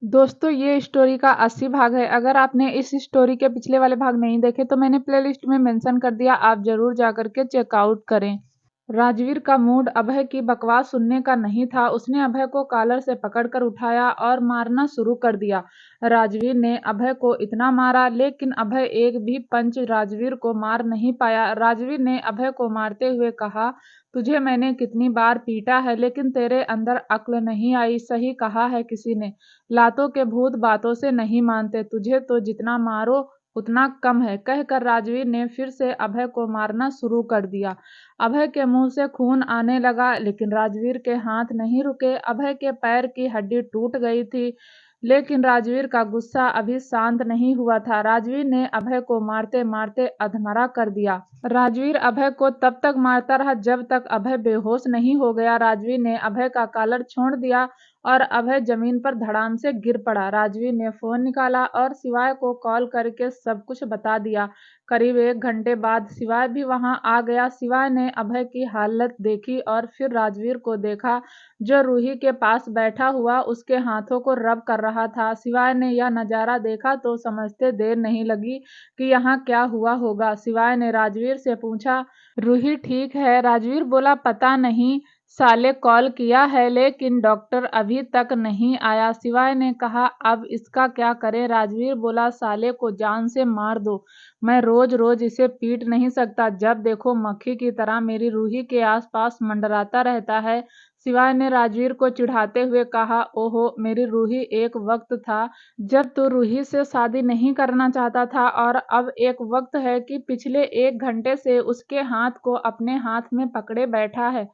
दोस्तों ये स्टोरी का 80 भाग है। अगर आपने इस स्टोरी के पिछले वाले भाग नहीं देखे तो मैंने प्लेलिस्ट में मेंशन कर दिया, आप जरूर जाकर के चेकआउट करें। राजवीर का मूड अभय की बकवास सुनने का नहीं था। उसने अभय को कॉलर से पकड़कर उठाया और मारना शुरू कर दिया। राजवीर ने अभय को इतना मारा लेकिन अभय एक भी पंच राजवीर को मार नहीं पाया। राजवीर ने अभय को मारते हुए कहा, तुझे मैंने कितनी बार पीटा है लेकिन तेरे अंदर अक्ल नहीं आई। सही कहा है किसी ने, लातों के भूत बातों से नहीं मानते। तुझे तो जितना मारो उतना कम है। कहकर राजवीर ने फिर से अभय को मारना शुरू कर दिया। अभय के मुंह से खून आने लगा लेकिन राजवीर के हाथ नहीं रुके। अभय के पैर की हड्डी टूट गई थी लेकिन राजवीर का गुस्सा अभी शांत नहीं हुआ था। राजवीर ने अभय को मारते मारते अधमरा कर दिया। राजवीर अभय को तब तक मारता रहा जब तक अभय बेहोश नहीं हो गया। राजवीर ने अभय का कॉलर छोड़ दिया और अभय जमीन पर धड़ाम से गिर पड़ा। राजवीर ने फोन निकाला और शिवाय को कॉल करके सब कुछ बता दिया। करीब 1 घंटे बाद शिवाय भी वहां आ गया। शिवाय ने अभय की हालत देखी और फिर राजवीर को देखा जो रूही के पास बैठा हुआ उसके हाथों को रब कर रहा था। शिवाय ने यह नजारा देखा तो समझते देर नहीं लगी कि यहाँ क्या हुआ होगा। शिवाय ने राजवीर से पूछा, रूही ठीक है? राजवीर बोला, पता नहीं, साले कॉल किया है लेकिन डॉक्टर अभी तक नहीं आया। शिवाय ने कहा, अब इसका क्या करें? राजवीर बोला, साले को जान से मार दो। मैं रोज रोज इसे पीट नहीं सकता। जब देखो मक्खी की तरह मेरी रूही के आसपास मंडराता रहता है। शिवाय ने राजवीर को चिढ़ाते हुए कहा, ओहो मेरी रूही, एक वक्त था जब तू रूही से शादी नहीं करना चाहता था और अब एक वक्त है कि पिछले 1 घंटे से उसके हाथ को अपने हाथ में पकड़े बैठा है।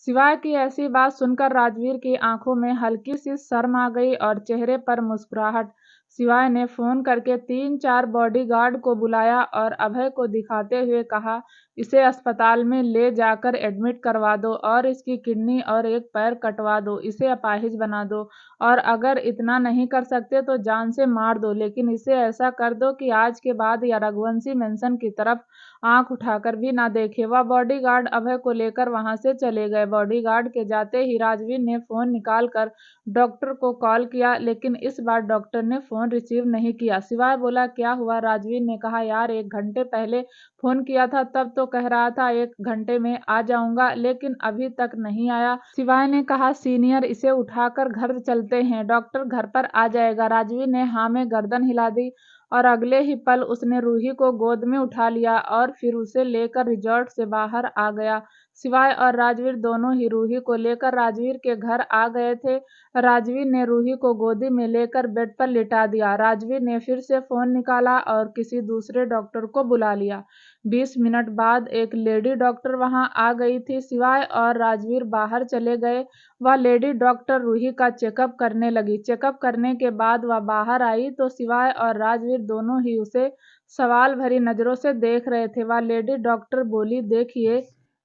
शिवाय की ऐसी बात सुनकर राजवीर की आंखों में हल्की सी शर्म आ गई और चेहरे पर मुस्कुराहट। शिवाय ने फोन करके 3-4 बॉडीगार्ड को बुलाया और अभय को दिखाते हुए कहा, इसे अस्पताल में ले जाकर एडमिट करवा दो और इसकी किडनी और एक पैर कटवा दो। इसे अपाहिज बना दो और अगर इतना नहीं कर सकते तो जान से मार दो, लेकिन इसे ऐसा कर दो कि आज के बाद या रघुवंशी मेंशन की तरफ आंख उठाकर भी ना देखे। वह बॉडीगार्ड अभय को लेकर वहां से चले गए। बॉडीगार्ड के जाते ही राजवीर ने फोन निकालकर डॉक्टर को कॉल किया लेकिन इस बार डॉक्टर ने फोन रिसीव नहीं किया। शिवाय बोला, क्या हुआ? राजवीर ने कहा, यार 1 घंटे पहले फोन किया था तब तो कह रहा था 1 घंटे में आ जाऊंगा लेकिन अभी तक नहीं आया। शिवाय ने कहा, सीनियर इसे उठाकर घर चलते हैं, डॉक्टर घर पर आ जाएगा। राजवीर ने हाँ में गर्दन हिला दी और अगले ही पल उसने रूही को गोद में उठा लिया और फिर उसे लेकर रिजॉर्ट से बाहर आ गया। शिवाय और राजवीर दोनों ही रूही को लेकर राजवीर के घर आ गए थे। राजवीर ने रूही को गोदी में लेकर बेड पर लिटा दिया। राजवीर ने फिर से फोन निकाला और किसी दूसरे डॉक्टर को बुला लिया। 20 मिनट बाद एक लेडी डॉक्टर वहां आ गई थी। शिवाय और राजवीर बाहर चले गए। वह लेडी डॉक्टर रूही का चेकअप करने लगी। चेकअप करने के बाद वह बाहर आई तो शिवाय और राजवीर दोनों ही उसे सवाल भरी नजरों से देख रहे थे। वह लेडी डॉक्टर बोली, देखिए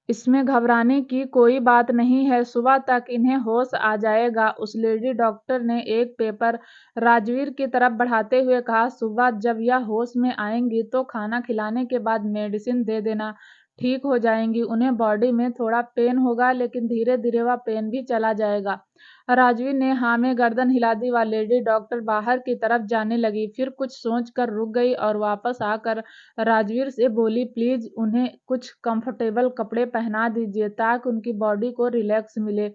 इसमें घबराने की कोई बात नहीं है, सुबह तक इन्हें होश आ जाएगा। उस लेडी डॉक्टर ने एक पेपर राजवीर की तरफ बढ़ाते हुए कहा, सुबह जब यह होश में आएंगी तो खाना खिलाने के बाद मेडिसिन दे देना, ठीक हो जाएंगी। उन्हें बॉडी में थोड़ा पेन होगा लेकिन धीरे धीरे वह पेन भी चला जाएगा। राजवीर ने हाँ में गर्दन हिला दी। वह लेडी डॉक्टर बाहर की तरफ जाने लगी, फिर कुछ सोचकर रुक गई और वापस आकर राजवीर से बोली, प्लीज उन्हें कुछ कंफर्टेबल कपड़े पहना दीजिए ताकि उनकी बॉडी को रिलैक्स मिले।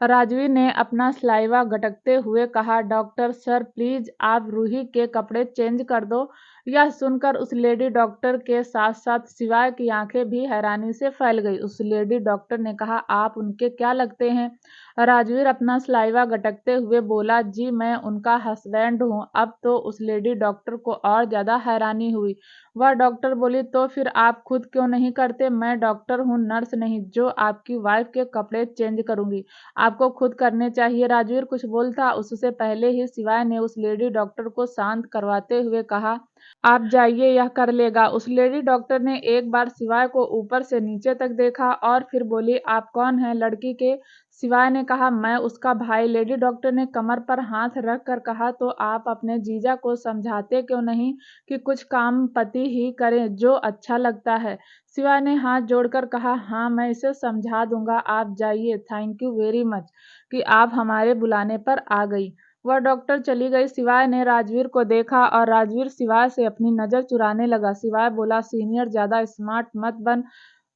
राजवीर ने अपना सलाइवा गटकते हुए कहा, डॉक्टर सर प्लीज आप रूही के कपड़े चेंज कर दो। यह सुनकर उस लेडी डॉक्टर के साथ साथ शिवाय की आंखें भी हैरानी से फैल गई। उस लेडी डॉक्टर ने कहा, आप उनके क्या लगते हैं? राजवीर अपना सलाइवा गटकते हुए बोला, जी मैं उनका हस्बैंड हूँ। अब तो उस लेडी डॉक्टर को और ज्यादा हैरानी हुई। वह डॉक्टर बोली, तो फिर आप खुद क्यों नहीं करते? मैं डॉक्टर हूँ, नर्स नहीं, जो आपकी वाइफ के कपड़े चेंज करूंगी। आपको खुद करने चाहिए। राजवीर कुछ बोलता उससे पहले ही शिवाय ने उस लेडी डॉक्टर को शांत करवाते हुए कहा, आप जाइए, यह कर लेगा। उस लेडी डॉक्टर ने एक बार शिवाय को ऊपर से नीचे तक देखा और फिर बोली, आप कौन हैं? लड़की के? शिवाय ने कहा, मैं उसका भाई। लेडी डॉक्टर ने कमर पर हाथ रख कर कहा, तो आप अपने जीजा को समझाते क्यों नहीं कि कुछ काम पति ही करें जो अच्छा लगता है? शिवाय ने हाथ जोड़कर कहा, हाँ मैं इसे समझा दूंगा, आप जाइए। थैंक यू वेरी मच कि आप हमारे बुलाने पर आ गई। वह डॉक्टर चली गई। शिवाय ने राजवीर को देखा और राजवीर शिवाय से अपनी नजर चुराने लगा। शिवाय बोला, सीनियर ज्यादा स्मार्ट मत बन,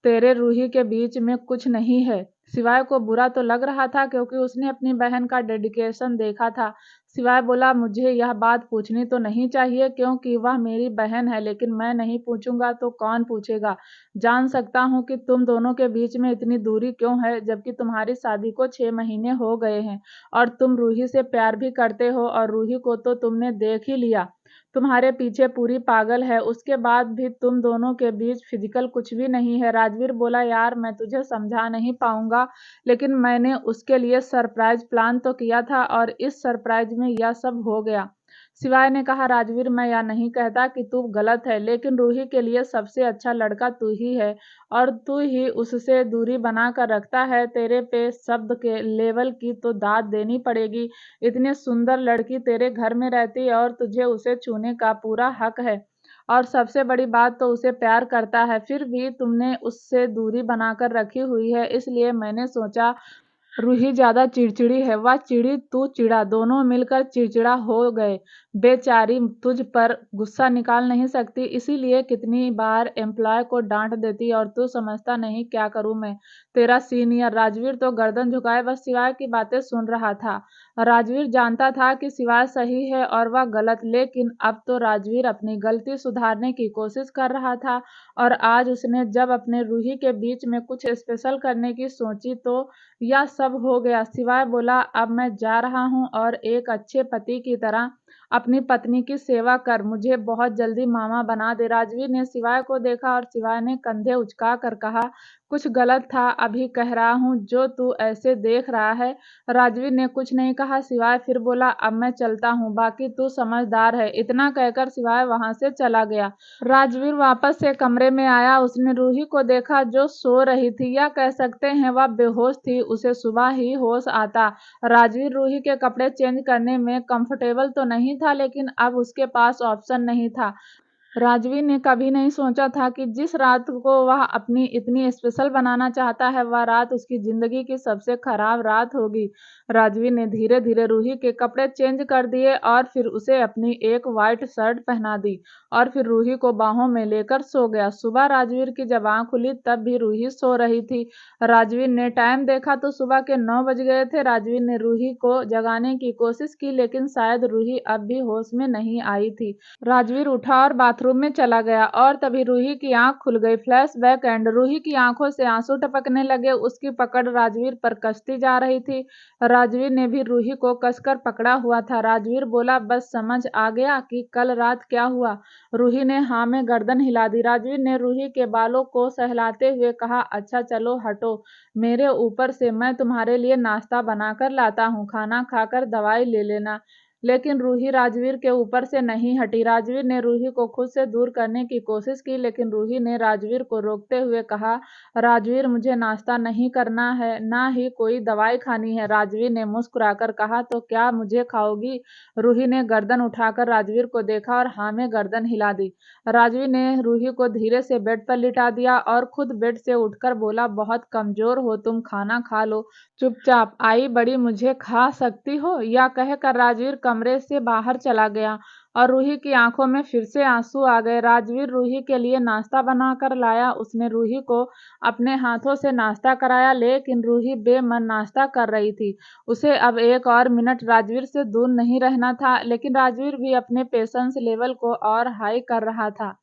तेरे रूही के बीच में कुछ नहीं है। शिवाय को बुरा तो लग रहा था क्योंकि उसने अपनी बहन का डेडिकेशन देखा था। शिवाय बोला, मुझे यह बात पूछनी तो नहीं चाहिए क्योंकि वह मेरी बहन है, लेकिन मैं नहीं पूछूंगा तो कौन पूछेगा। जान सकता हूँ कि तुम दोनों के बीच में इतनी दूरी क्यों है, जबकि तुम्हारी शादी को 6 महीने हो गए हैं और तुम रूही से प्यार भी करते हो और रूही को तो तुमने देख ही लिया। तुम्हारे पीछे पूरी पागल है, उसके बाद भी तुम दोनों के बीच फिजिकल कुछ भी नहीं है। राजवीर बोला, यार मैं तुझे समझा नहीं पाऊंगा, लेकिन मैंने उसके लिए सरप्राइज प्लान तो किया था और इस सरप्राइज में यह सब हो गया। शिवाय ने कहा, राजवीर मैं यह नहीं कहता कि तू गलत है, लेकिन रूही के लिए सबसे अच्छा लड़का तू ही है और तू ही उससे दूरी बना कर रखता है। तेरे पे शब्द के लेवल की तो दाद देनी पड़ेगी। इतनी सुंदर लड़की तेरे घर में रहती और तुझे उसे छूने का पूरा हक है, और सबसे बड़ी बात तो उसे प्यार करता है, फिर भी तुमने उससे दूरी बनाकर रखी हुई है। इसलिए मैंने सोचा रूही ज्यादा चिड़चिड़ी है, वह चिड़ी तू चिड़ा, दोनों मिलकर चिड़चिड़ा हो गए। बेचारी तुझ पर गुस्सा निकाल नहीं सकती, इसीलिए कितनी बार एम्प्लॉय को डांट देती और तू समझता नहीं क्या करूं मैं, तेरा सीनियर। राजवीर तो गर्दन झुकाए बस शिवाय की बातें सुन रहा था। राजवीर जानता था कि शिवाय सही है और वह गलत, लेकिन अब तो राजवीर अपनी गलती सुधारने की कोशिश कर रहा था और आज उसने जब अपने रूही के बीच में कुछ स्पेशल करने की सोची तो यह सब हो गया। शिवाय बोला, अब मैं जा रहा हूँ और एक अच्छे पति की तरह अपनी पत्नी की सेवा कर, मुझे बहुत जल्दी मामा बना दे। राजवीर ने शिवाय को देखा और शिवाय ने कंधे उचका कर कहा, कुछ गलत था अभी कह रहा हूँ जो तू ऐसे देख रहा है। राजवीर ने कुछ नहीं कहा। शिवाय फिर बोला, अब मैं चलता हूँ, बाकी तू समझदार है। इतना कहकर शिवाय वहां से चला गया। राजवीर वापस से कमरे में आया। उसने रूही को देखा जो सो रही थी, या कह सकते हैं वह बेहोश थी। उसे सुबह ही होश आता। राजवीर रूही के कपड़े चेंज करने में कंफर्टेबल तो नहीं था, लेकिन अब उसके पास ऑप्शन नहीं था। राजवीर ने कभी नहीं सोचा था कि जिस रात को वह अपनी इतनी स्पेशल बनाना चाहता है, वह रात उसकी जिंदगी की सबसे खराब रात होगी। राजवीर ने धीरे धीरे रूही के कपड़े चेंज कर दिए और फिर उसे अपनी एक वाइट शर्ट पहना दी और फिर रूही को बाहों में लेकर सो गया। सुबह राजवीर की जब आंख खुली तब भी रूही सो रही थी। राजवीर ने टाइम देखा तो सुबह के 9 बज गए थे। राजवीर ने रूही को जगाने की कोशिश की, लेकिन शायद रूही अब भी होश में नहीं आई थी। राजवीर उठा और बाथरूम में चला गया और तभी रूही की आंख खुल गई। Flashback and. रूही की आंखों से आंसू टपकने लगे। उसकी पकड़ राजवीर पर कसती जा रही थी। राजवीर ने भी रूही को कसकर पकड़ा हुआ था। राजवीर बोला, बस समझ आ गया कि कल रात क्या हुआ। रूही ने हाँ में गर्दन हिला दी। राजवीर ने रूही के बालों को सहलाते हुए कहा, अच्छा चलो हटो मेरे ऊपर से, मैं तुम्हारे लिए नाश्ता बनाकर लाता हूँ, खाना खाकर दवाई ले लेना। लेकिन रूही राजवीर के ऊपर से नहीं हटी। राजवीर ने रूही को खुद से दूर करने की कोशिश की, लेकिन रूही ने राजवीर को रोकते हुए कहा, राजवीर मुझे नाश्ता नहीं करना है, ना ही कोई दवाई खानी है। राजवीर ने मुस्कुराकर कहा, तो क्या मुझे खाओगी? रूही ने गर्दन उठाकर राजवीर को देखा और हाँ में गर्दन हिला दी। राजवीर ने रूही को धीरे से बेड पर लिटा दिया और खुद बेड से उठकर बोला, बहुत कमजोर हो तुम, खाना खा लो चुपचाप, आई बड़ी मुझे खा सकती हो। यह कहकर राजवीर कमरे से बाहर चला गया और रूही की आंखों में फिर से आंसू आ गए। राजवीर रूही के लिए नाश्ता बनाकर लाया। उसने रूही को अपने हाथों से नाश्ता कराया, लेकिन रूही बेमन नाश्ता कर रही थी। उसे अब एक और मिनट राजवीर से दूर नहीं रहना था, लेकिन राजवीर भी अपने पेशेंस लेवल को और हाई कर रहा था।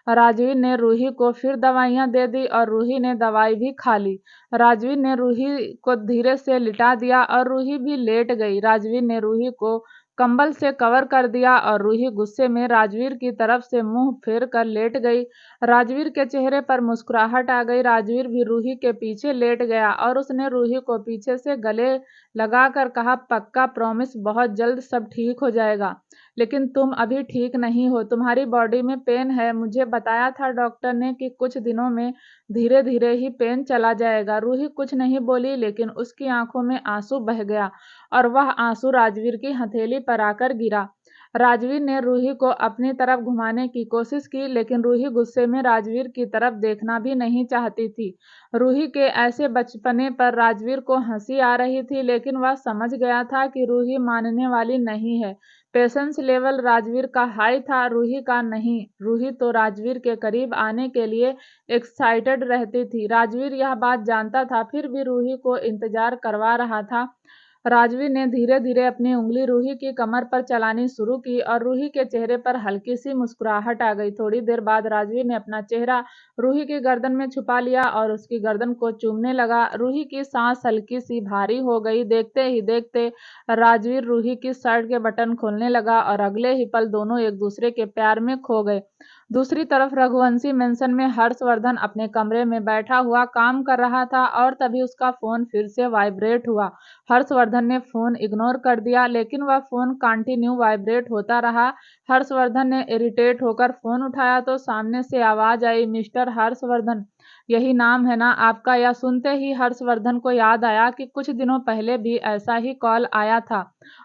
राजवीर ने रूही को फिर दवाइयां दे दी और रूही ने दवाई भी खा ली। राजवीर ने रूही को धीरे से लिटा दिया और रूही भी लेट गई। राजवीर ने रूही को कंबल से कवर कर दिया और रूही गुस्से में राजवीर की तरफ से मुंह फेर कर लेट गई। राजवीर के चेहरे पर मुस्कुराहट आ गई। राजवीर भी रूही के पीछे लेट गया और उसने रूही को पीछे से गले लगाकर कहा, पक्का प्रॉमिस, बहुत जल्द सब ठीक हो जाएगा। लेकिन तुम अभी ठीक नहीं हो, तुम्हारी बॉडी में पेन है, मुझे बताया था डॉक्टर ने कि कुछ दिनों में धीरे धीरे ही पेन चला जाएगा। रूही कुछ नहीं बोली, लेकिन उसकी आंखों में आंसू बह गया और वह आंसू राजवीर की हथेली पर आकर गिरा। राजवीर ने रूही को अपनी तरफ घुमाने की कोशिश की, लेकिन रूही गुस्से में राजवीर की तरफ देखना भी नहीं चाहती थी। रूही के ऐसे बचपने पर राजवीर को हंसी आ रही थी, लेकिन वह समझ गया था कि रूही मानने वाली नहीं है। पेशेंस लेवल राजवीर का हाई था, रूही का नहीं। रूही तो राजवीर के करीब आने के लिए एक्साइटेड रहती थी। राजवीर यह बात जानता था, फिर भी रूही को इंतजार करवा रहा था। राजवीर ने धीरे धीरे अपनी उंगली रूही की कमर पर चलानी शुरू की और रूही के चेहरे पर हल्की सी मुस्कुराहट आ गई। थोड़ी देर बाद राजवीर ने अपना चेहरा रूही की गर्दन में छुपा लिया और उसकी गर्दन को चूमने लगा। रूही की सांस हल्की सी भारी हो गई। देखते ही देखते राजवीर रूही की शर्ट के बटन खोलने लगा और अगले ही पल दोनों एक दूसरे के प्यार में खो गए। दूसरी तरफ रघुवंशी मेंशन में हर्षवर्धन अपने कमरे में बैठा हुआ काम कर रहा था और तभी उसका फोन फिर से वाइब्रेट हुआ। हर्षवर्धन ने फोन इग्नोर कर दिया, लेकिन वह फोन कंटिन्यू वाइब्रेट होता रहा। हर्षवर्धन ने इरिटेट होकर फोन उठाया तो सामने से आवाज आई, मिस्टर हर्षवर्धन, यही नाम है ना आपका? यह सुनते ही हर्षवर्धन को याद आया कि कुछ दिनों पहले भी ऐसा ही कॉल आया था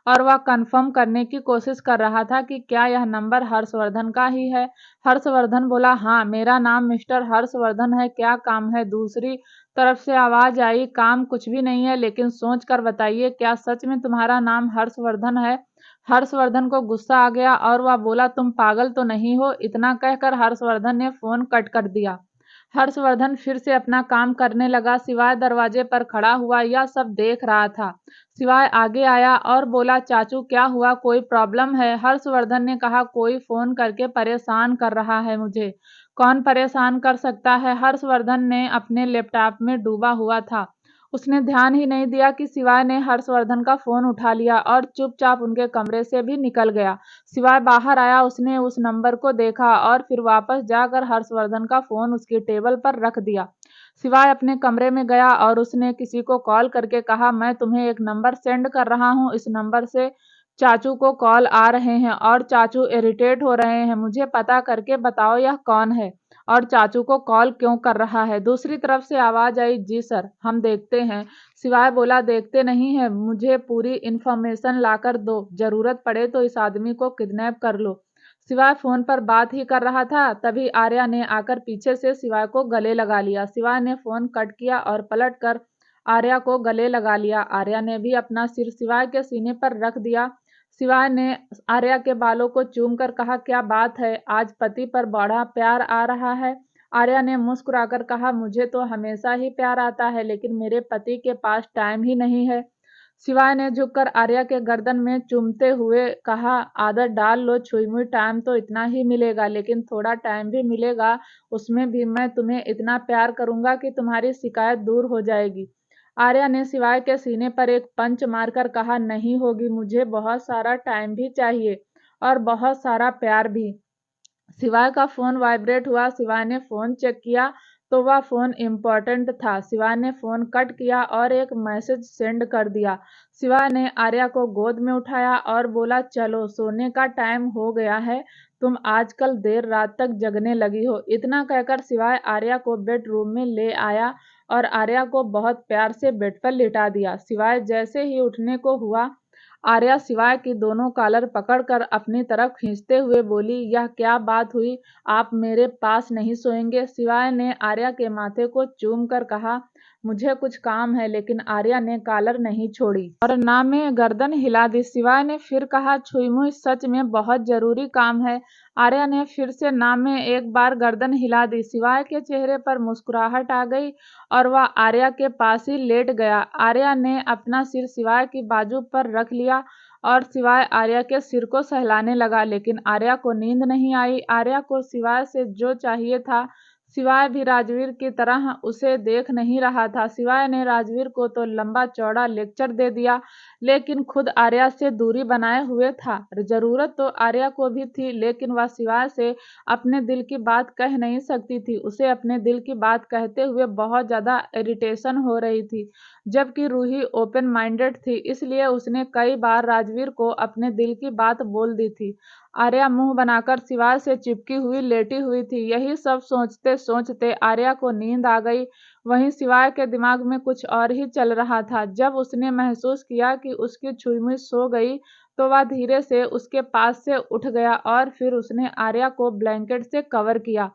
और वह कंफर्म करने की कोशिश कर रहा था कि क्या यह नंबर हर्षवर्धन का ही है। हर्षवर्धन बोला, हाँ, मेरा नाम मिस्टर हर्षवर्धन है, क्या काम है? दूसरी तरफ से आवाज आई, काम कुछ भी नहीं है, लेकिन सोच कर बताइए, क्या सच में तुम्हारा नाम हर्षवर्धन है? हर्षवर्धन को गुस्सा आ गया और वह बोला, तुम पागल तो नहीं हो? इतना कहकर हर्षवर्धन ने फोन कट कर दिया। हर्षवर्धन फिर से अपना काम करने लगा। सिवाय दरवाजे पर खड़ा हुआ यह सब देख रहा था। सिवाय आगे आया और बोला, चाचू क्या हुआ, कोई प्रॉब्लम है? हर्षवर्धन ने कहा, कोई फोन करके परेशान कर रहा है मुझे। कौन परेशान कर सकता है? हर्षवर्धन ने अपने लैपटॉप में डूबा हुआ था। उसने ध्यान ही नहीं दिया कि सिवाय ने हर्षवर्धन का फोन उठा लिया और चुपचाप उनके कमरे से भी निकल गया। सिवाय बाहर आया, उसने उस नंबर को देखा और फिर वापस जाकर हर्षवर्धन का फोन उसकी टेबल पर रख दिया। सिवाय अपने कमरे में गया और उसने किसी को कॉल करके कहा, मैं तुम्हें एक नंबर सेंड कर रहा हूँ, इस नंबर से चाचू को कॉल आ रहे हैं और चाचू इरिटेट हो रहे हैं, मुझे पता करके बताओ यह कौन है और चाचू को कॉल क्यों कर रहा है। दूसरी तरफ से आवाज आई, जी सर, हम देखते हैं। सिवाय बोला, देखते नहीं है, मुझे पूरी इंफॉर्मेशन लाकर दो, जरूरत पड़े तो इस आदमी को किडनैप कर लो। सिवाय फोन पर बात ही कर रहा था, तभी आर्या ने आकर पीछे से सिवाय को गले लगा लिया। सिवाय ने फोन कट किया और पलट कर आर्या को गले लगा लिया। आर्या ने भी अपना सिर सिवाय के सीने पर रख दिया। सिवाय ने आर्या के बालों को चूम कर कहा, क्या बात है, आज पति पर बड़ा प्यार आ रहा है? आर्या ने मुस्कुराकर कहा, मुझे तो हमेशा ही प्यार आता है, लेकिन मेरे पति के पास टाइम ही नहीं है। सिवाय ने झुककर आर्या के गर्दन में चूमते हुए कहा, आदत डाल लो छुई मुई, टाइम तो इतना ही मिलेगा, लेकिन थोड़ा टाइम भी मिलेगा, उसमें भी मैं तुम्हें इतना प्यार करूंगा कि तुम्हारी शिकायत दूर हो जाएगी। आर्या ने सिवाय के सीने पर एक पंच मारकर कहा, नहीं होगी, मुझे बहुत सारा टाइम भी चाहिए और बहुत सारा प्यार भी। सिवाय का फोन वाइब्रेट हुआ। सिवाय ने फोन चेक किया तो वह फोन इम्पोर्टेंट था। सिवाय ने फोन कट किया और एक मैसेज सेंड कर दिया। सिवाय ने आर्या को गोद में उठाया और बोला, चलो सोने का टाइम हो गया है, तुम आजकल देर रात तक जगने लगी हो। इतना कहकर सिवाय आर्या को बेडरूम में ले आया और आर्या को बहुत प्यार से बेड पर लिटा दिया। सिवाय जैसे ही उठने को हुआ, आर्या सिवाय की दोनों कॉलर पकड़कर अपनी तरफ खींचते हुए बोली, यह क्या बात हुई, आप मेरे पास नहीं सोएंगे? सिवाय ने आर्या के माथे को चूम कर कहा, मुझे कुछ काम है, लेकिन आर्या ने कॉलर नहीं छोड़ी और ना में गर्दन हिला दी। सिवाय ने फिर कहा, छुई मुई, सच में बहुत जरूरी काम है। आर्या ने फिर से ना में एक बार गर्दन हिला दी। सिवाय के चेहरे पर मुस्कुराहट आ गई और वह आर्या के पास ही लेट गया। आर्या ने अपना सिर सिवाय की बाजू पर रख लिया और सिवाय आर्या के सिर को सहलाने लगा, लेकिन आर्या को नींद नहीं आई। आर्या को सिवाय से जो चाहिए था, सिवाय भी राजवीर की तरह उसे देख नहीं रहा था। सिवाय ने राजवीर को तो लंबा चौड़ा लेक्चर दे दिया, लेकिन खुद आर्या से दूरी बनाए हुए था। जरूरत तो आर्या को भी थी, लेकिन वह सिवाय से अपने दिल की बात कह नहीं सकती थी। उसे अपने दिल की बात कहते हुए बहुत ज्यादा इरिटेशन हो रही थी, जबकि रूही ओपन माइंडेड थी, इसलिए उसने कई बार राजवीर को अपने दिल की बात बोल दी थी। आर्या मुंह बनाकर सिवाय से चिपकी हुई लेटी हुई थी। यही सब सोचते सोचते आर्या को नींद आ गई। वहीं सिवाय के दिमाग में कुछ और ही चल रहा था। जब उसने महसूस किया कि उसकी छुई मुई सो गई तो वह धीरे से उसके पास से उठ गया और फिर उसने आर्या को ब्लैंकेट से कवर किया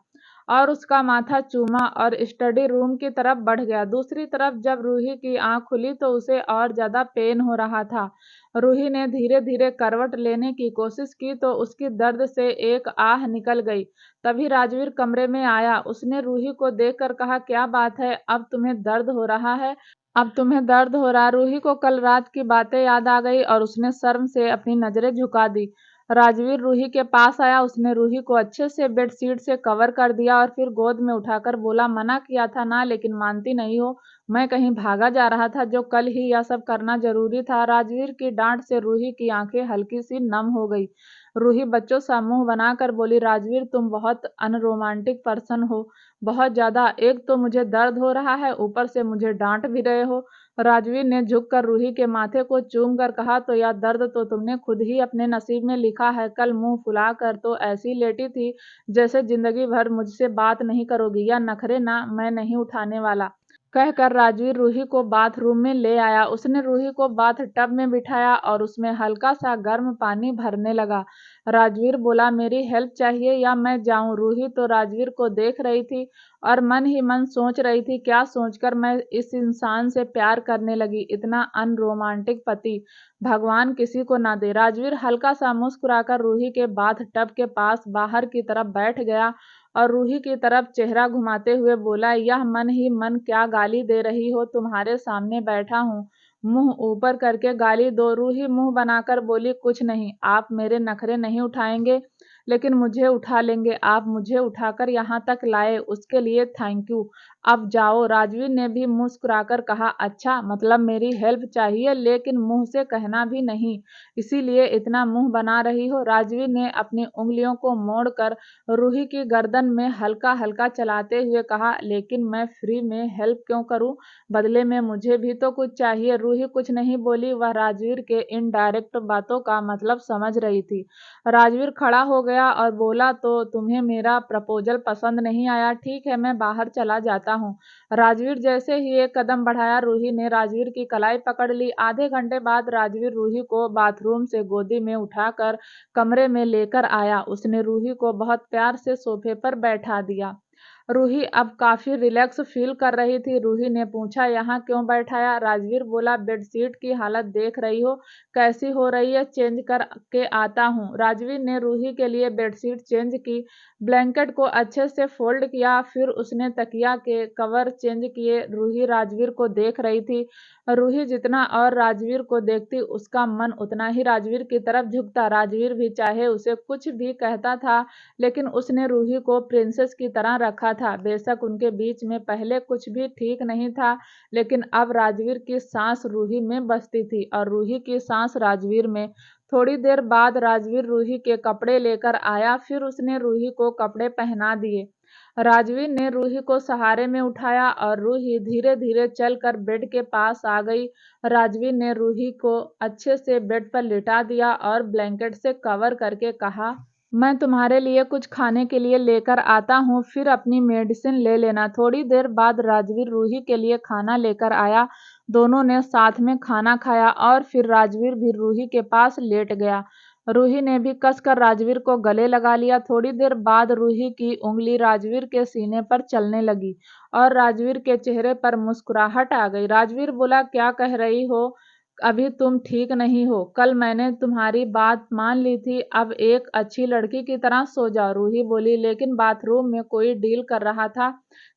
और उसका माथा चूमा और स्टडी रूम की तरफ बढ़ गया। दूसरी तरफ जब रूही की आंख खुली तो उसे और ज्यादा पेन हो रहा था। रूही ने धीरे धीरे करवट लेने की कोशिश की तो उसकी दर्द से एक आह निकल गई। तभी राजवीर कमरे में आया। उसने रूही को देखकर कहा, क्या बात है, अब तुम्हें दर्द हो रहा है? अब तुम्हें दर्द हो रहा? रूही को कल रात की बातें याद आ गई और उसने शर्म से अपनी नजरें झुका दी। राजवीर रूही के पास आया। उसने रूही को अच्छे से बेडशीट से कवर कर दिया और फिर गोद में उठाकर बोला, मना किया था ना, लेकिन मानती नहीं हो। मैं कहीं भागा जा रहा था जो कल ही यह सब करना जरूरी था। राजवीर की डांट से रूही की आंखें हल्की सी नम हो गई। रूही बच्चों सा मुंह बनाकर बोली, राजवीर तुम बहुत अनरोमांटिक पर्सन हो, बहुत ज्यादा। एक तो मुझे दर्द हो रहा है, ऊपर से मुझे डांट भी रहे हो। राजवीर ने झुककर रूही के माथे को चूम कर कहा, तो यह दर्द तो तुमने खुद ही अपने नसीब में लिखा है। कल मुंह फुलाकर तो ऐसी लेटी थी जैसे जिंदगी भर मुझसे बात नहीं करोगी। या नखरे ना, मैं नहीं उठाने वाला। कहकर राजवीर रूही को बाथरूम में ले आया। उसने रूही को बाथ टब में बिठाया और उसमें हल्का सा गर्म पानी भरने लगा। राजवीर बोला, मेरी हेल्प चाहिए या मैं जाऊं? रूही तो राजवीर को देख रही थी और मन ही मन सोच रही थी, क्या सोचकर मैं इस इंसान से प्यार करने लगी। इतना अनरोमांटिक पति भगवान किसी को ना दे। राजवीर हल्का सा मुस्कुराकर रूही के बाथ टब के पास बाहर की तरफ बैठ गया और रूही की तरफ चेहरा घुमाते हुए बोला, यह मन ही मन क्या गाली दे रही हो? तुम्हारे सामने बैठा हूँ, मुंह ऊपर करके गाली दो। रूही मुंह बनाकर बोली, कुछ नहीं, आप मेरे नखरे नहीं उठाएंगे लेकिन मुझे उठा लेंगे। आप मुझे उठाकर यहाँ तक लाए, उसके लिए थैंक यू। अब जाओ। राजवीर ने भी मुस्कुराकर कहा, अच्छा मतलब मेरी हेल्प चाहिए लेकिन मुंह से कहना भी नहीं, इसीलिए इतना मुंह बना रही हो? राजवीर ने अपनी उंगलियों को मोड़कर रूही की गर्दन में हल्का हल्का चलाते हुए कहा, लेकिन मैं फ्री में हेल्प क्यों करूं? बदले में मुझे भी तो कुछ चाहिए। रूही कुछ नहीं बोली, वह राजवीर के इनडायरेक्ट बातों का मतलब समझ रही थी। राजवीर खड़ा हो गया और बोला, तो तुम्हें मेरा प्रपोजल पसंद नहीं आया? ठीक है, मैं बाहर चला जाता हूँ। राजवीर जैसे ही एक कदम बढ़ाया, रूही ने राजवीर की कलाई पकड़ ली। आधे घंटे बाद राजवीर रूही को बाथरूम से गोदी में उठाकर कमरे में लेकर आया। उसने रूही को बहुत प्यार से सोफे पर बैठा दिया। रूही अब काफी रिलैक्स फील कर रही थी। रूही ने पूछा, यहाँ क्यों बैठाया? राजवीर बोला, बेडशीट की हालत देख रही हो कैसी हो रही है, चेंज कर के आता हूँ। राजवीर ने रूही के लिए बेडशीट चेंज की, ब्लैंकेट को अच्छे से फोल्ड किया, फिर उसने तकिया के कवर चेंज किए। रूही राजवीर को देख रही थी। रूही जितना और राजवीर को देखती उसका मन उतना ही राजवीर की तरफ झुकता। राजवीर भी चाहे उसे कुछ भी कहता था लेकिन उसने रूही को प्रिंसेस की तरह रखा था। बेशक उनके बीच में पहले कुछ भी ठीक नहीं था लेकिन अब राजवीर की सांस रूही में बसती थी और रूही की सांस राजवीर में। थोड़ी देर बाद राजवीर रूही के कपड़े लेकर आया, फिर उसने रूही को कपड़े पहना दिए। राजवीर ने रूही को सहारे में उठाया और रूही धीरे धीरे चलकर बेड के पास आ गई। राजवीर ने रूही को अच्छे से बेड पर लिटा दिया और ब्लैंकेट से कवर करके कहा, मैं तुम्हारे लिए कुछ खाने के लिए लेकर आता हूँ, फिर अपनी मेडिसिन ले लेना। थोड़ी देर बाद राजवीर रूही के लिए खाना लेकर आया। दोनों ने साथ में खाना खाया और फिर राजवीर भी रूही के पास लेट गया। रूही ने भी कसकर राजवीर को गले लगा लिया। थोड़ी देर बाद रूही की उंगली राजवीर के सीने पर चलने लगी और राजवीर के चेहरे पर मुस्कुराहट आ गई। राजवीर बोला, क्या कह रही हो? अभी तुम ठीक नहीं हो। कल मैंने तुम्हारी बात मान ली थी, अब एक अच्छी लड़की की तरह सो जाओ। रूही बोली, लेकिन बाथरूम में कोई डील कर रहा था,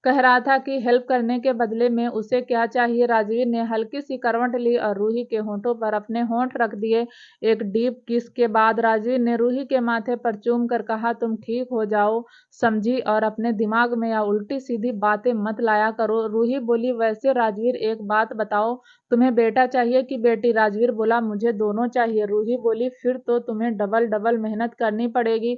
कह रहा था कि हेल्प करने के बदले में उसे क्या चाहिए। राजवीर ने हल्की सी करवट ली और रूही के होठों पर अपने होंठ रख दिए। एक डीप किस के बाद राजवीर ने रूही के माथे पर चूम कर कहा, तुम ठीक हो जाओ समझी, और अपने दिमाग में या उल्टी सीधी बातें मत लाया करो। रूही बोली, वैसे राजवीर एक बात बताओ, तुम्हें बेटा चाहिए कि बेटी? राजवीर बोला, मुझे दोनों चाहिए। रूही बोली, फिर तो तुम्हें डबल डबल मेहनत करनी पड़ेगी।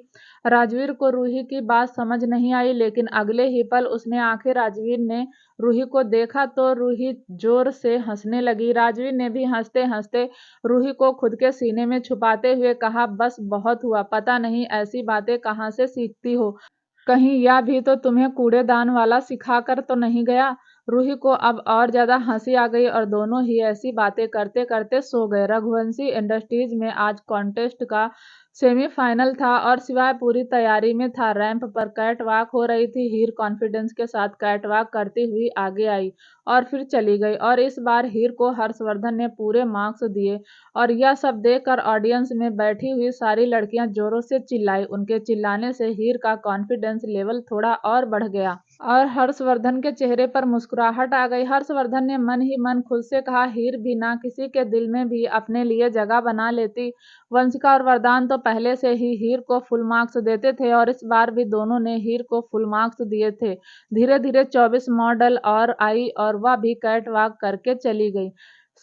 राजवीर को रूही की बात समझ नहीं आई लेकिन अगले ही पल उसने आंखें राजवीर ने रूही को देखा तो रूही जोर से हंसने लगी। राजवीर ने भी हंसते हंसते रूही को खुद के सीने में छुपाते हुए कहा, बस बहुत हुआ, पता नहीं ऐसी बातें कहाँ से सीखती हो, कहीं यह भी तो तुम्हें कूड़ेदान वाला सिखा कर तो नहीं गया? रूही को अब और ज्यादा हंसी आ गई और दोनों ही ऐसी बातें करते करते सो गए। रघुवंशी इंडस्ट्रीज में आज कॉन्टेस्ट का सेमीफाइनल था और शिवाय पूरी तैयारी में था। रैंप पर कैट वॉक हो रही थी। हीर कॉन्फिडेंस के साथ कैट वॉक करती हुई आगे आई और फिर चली गई और इस बार हीर को हर्षवर्धन ने पूरे मार्क्स दिए और यह सब देखकर ऑडियंस में बैठी हुई सारी लड़कियां जोरों से चिल्लाई। उनके चिल्लाने से हीर का कॉन्फिडेंस लेवल थोड़ा और बढ़ गया और हर्षवर्धन के चेहरे पर मुस्कुराहट आ गई। हर्षवर्धन ने मन ही मन खुद से कहा, हीर बिना किसी के दिल में भी अपने लिए जगह बना लेती। वंशिका और वरदान तो पहले से ही हीर को फुल मार्क्स देते थे और इस बार भी दोनों ने हीर को फुल मार्क्स दिए थे। धीरे धीरे 24 मॉडल और आई और वह भी कैट वॉक करके चली गई।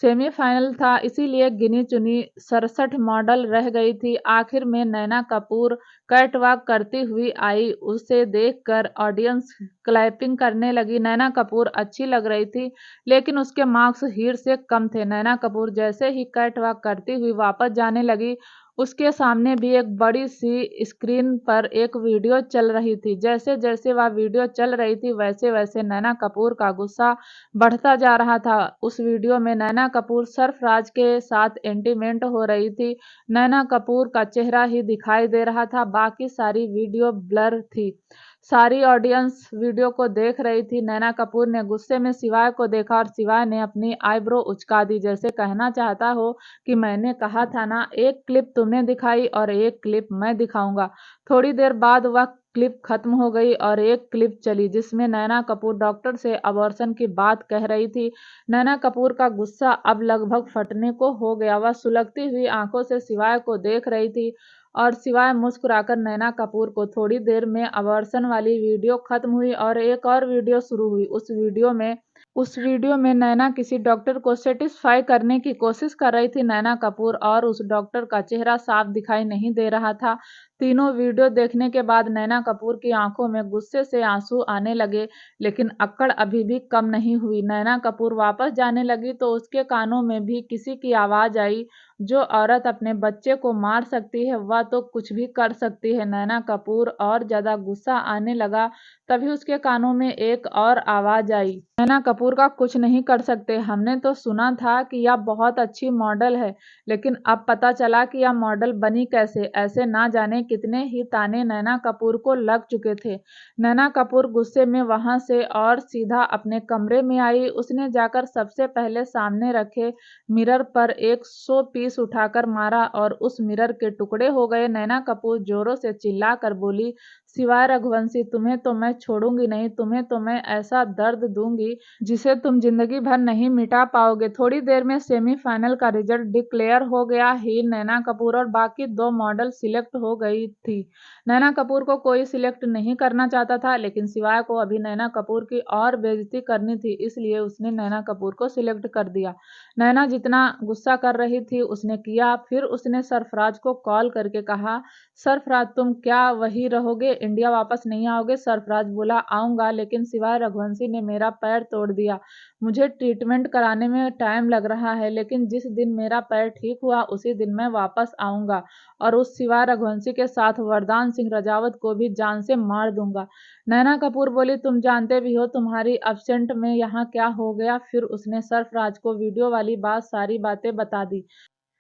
सेमीफाइनल था इसीलिए गिनी चुनी 67 मॉडल रह गई थी। आखिर में नैना कपूर कैट वॉक करती हुई आई। उसे देखकर ऑडियंस क्लैपिंग करने लगी। नैना कपूर अच्छी लग रही थी लेकिन उसके मार्क्स हीर से कम थे। नैना कपूर जैसे ही कैट वॉक करती हुई वापस जाने लगी, उसके सामने भी एक बड़ी सी स्क्रीन पर एक वीडियो चल रही थी। जैसे जैसे वह वीडियो चल रही थी वैसे वैसे नैना कपूर का गुस्सा बढ़ता जा रहा था। उस वीडियो में नैना कपूर सरफराज के साथ इंटीमेट हो रही थी। नैना कपूर का चेहरा ही दिखाई दे रहा था, बाकी सारी वीडियो ब्लर थी। सारी ऑडियंस वीडियो को देख रही थी। नैना कपूर ने गुस्से में शिवाय को देखा और शिवाय ने अपनी आईब्रो उचका दी, जैसे कहना चाहता हो कि मैंने कहा था ना, एक क्लिप तुमने दिखाई और एक क्लिप मैं दिखाऊंगा। थोड़ी देर बाद वह क्लिप खत्म हो गई और एक क्लिप चली जिसमें नैना कपूर डॉक्टर से अबॉर्शन की बात कह रही थी। नैना कपूर का गुस्सा अब लगभग फटने को हो गया। वह सुलगती हुई आंखों से शिवाय को देख रही थी और सिवाय मुस्कुराकर नैना कपूर को। थोड़ी देर में अबॉर्शन वाली वीडियो खत्म हुई और एक और वीडियो शुरू हुई। उस वीडियो में नैना किसी डॉक्टर को सेटिस्फाई करने की कोशिश कर रही थी। नैना कपूर और उस डॉक्टर का चेहरा साफ दिखाई नहीं दे रहा था। तीनों वीडियो देखने के बाद नैना कपूर की आंखों में गुस्से से आंसू आने लगे, लेकिन अक्कड़ अभी भी कम नहीं हुई। नैना कपूर वापस जाने लगी तो उसके कानों में भी किसी की आवाज आई, जो औरत अपने बच्चे को मार सकती है वह तो कुछ भी कर सकती है। नैना कपूर और ज्यादा गुस्सा आने लगा। तभी उसके कानों में एक और आवाज आई, नैना कपूर का कुछ नहीं कर सकते। हमने तो सुना था कि यह बहुत अच्छी मॉडल है, लेकिन अब पता चला कि यह मॉडल बनी कैसे। ऐसे ना जाने कितने ही ताने नैना कपूर को लग चुके थे। नैना कपूर गुस्से में वहां से और सीधा अपने कमरे में आई। उसने जाकर सबसे पहले सामने रखे मिरर पर एक 100 पीस उठाकर मारा और उस मिरर के टुकड़े हो गए। नैना कपूर जोरों से चिल्लाकर बोली, सिवाय रघुवंशी, तुम्हें तो मैं छोड़ूंगी नहीं। तुम्हें तो मैं ऐसा दर्द दूंगी जिसे तुम जिंदगी भर नहीं मिटा पाओगे। थोड़ी देर में सेमीफाइनल का रिजल्ट डिक्लेयर हो गया। हीर, नैना कपूर और बाकी 2 मॉडल सिलेक्ट हो गई थी। नैना कपूर को कोई सिलेक्ट नहीं करना चाहता था, लेकिन सिवाय को अभी नैना कपूर की और बेइज्जती करनी थी, इसलिए उसने नैना कपूर को सिलेक्ट कर दिया। नैना जितना गुस्सा कर रही थी उसने किया। फिर उसने सरफराज को कॉल करके कहा, सरफराज तुम क्या वही रहोगे, इंडिया वापस नहीं आओगे? सरफराज बोला, आऊंगा, लेकिन सिवाय रघुवंशी ने मेरा पैर तोड़ दिया। मुझे ट्रीटमेंट कराने में टाइम लग रहा है, लेकिन जिस दिन मेरा पैर ठीक हुआ उसी दिन मैं वापस आऊंगा और उस सिवाय रघुवंशी के साथ वरदान सिंह रजावत को भी जान से मार दूंगा। नैना कपूर बोली, तुम जानते भी हो तुम्हारी एब्सेंट में यहाँ क्या हो गया। फिर उसने सरफराज को वीडियो वाली बात सारी बातें बता दी।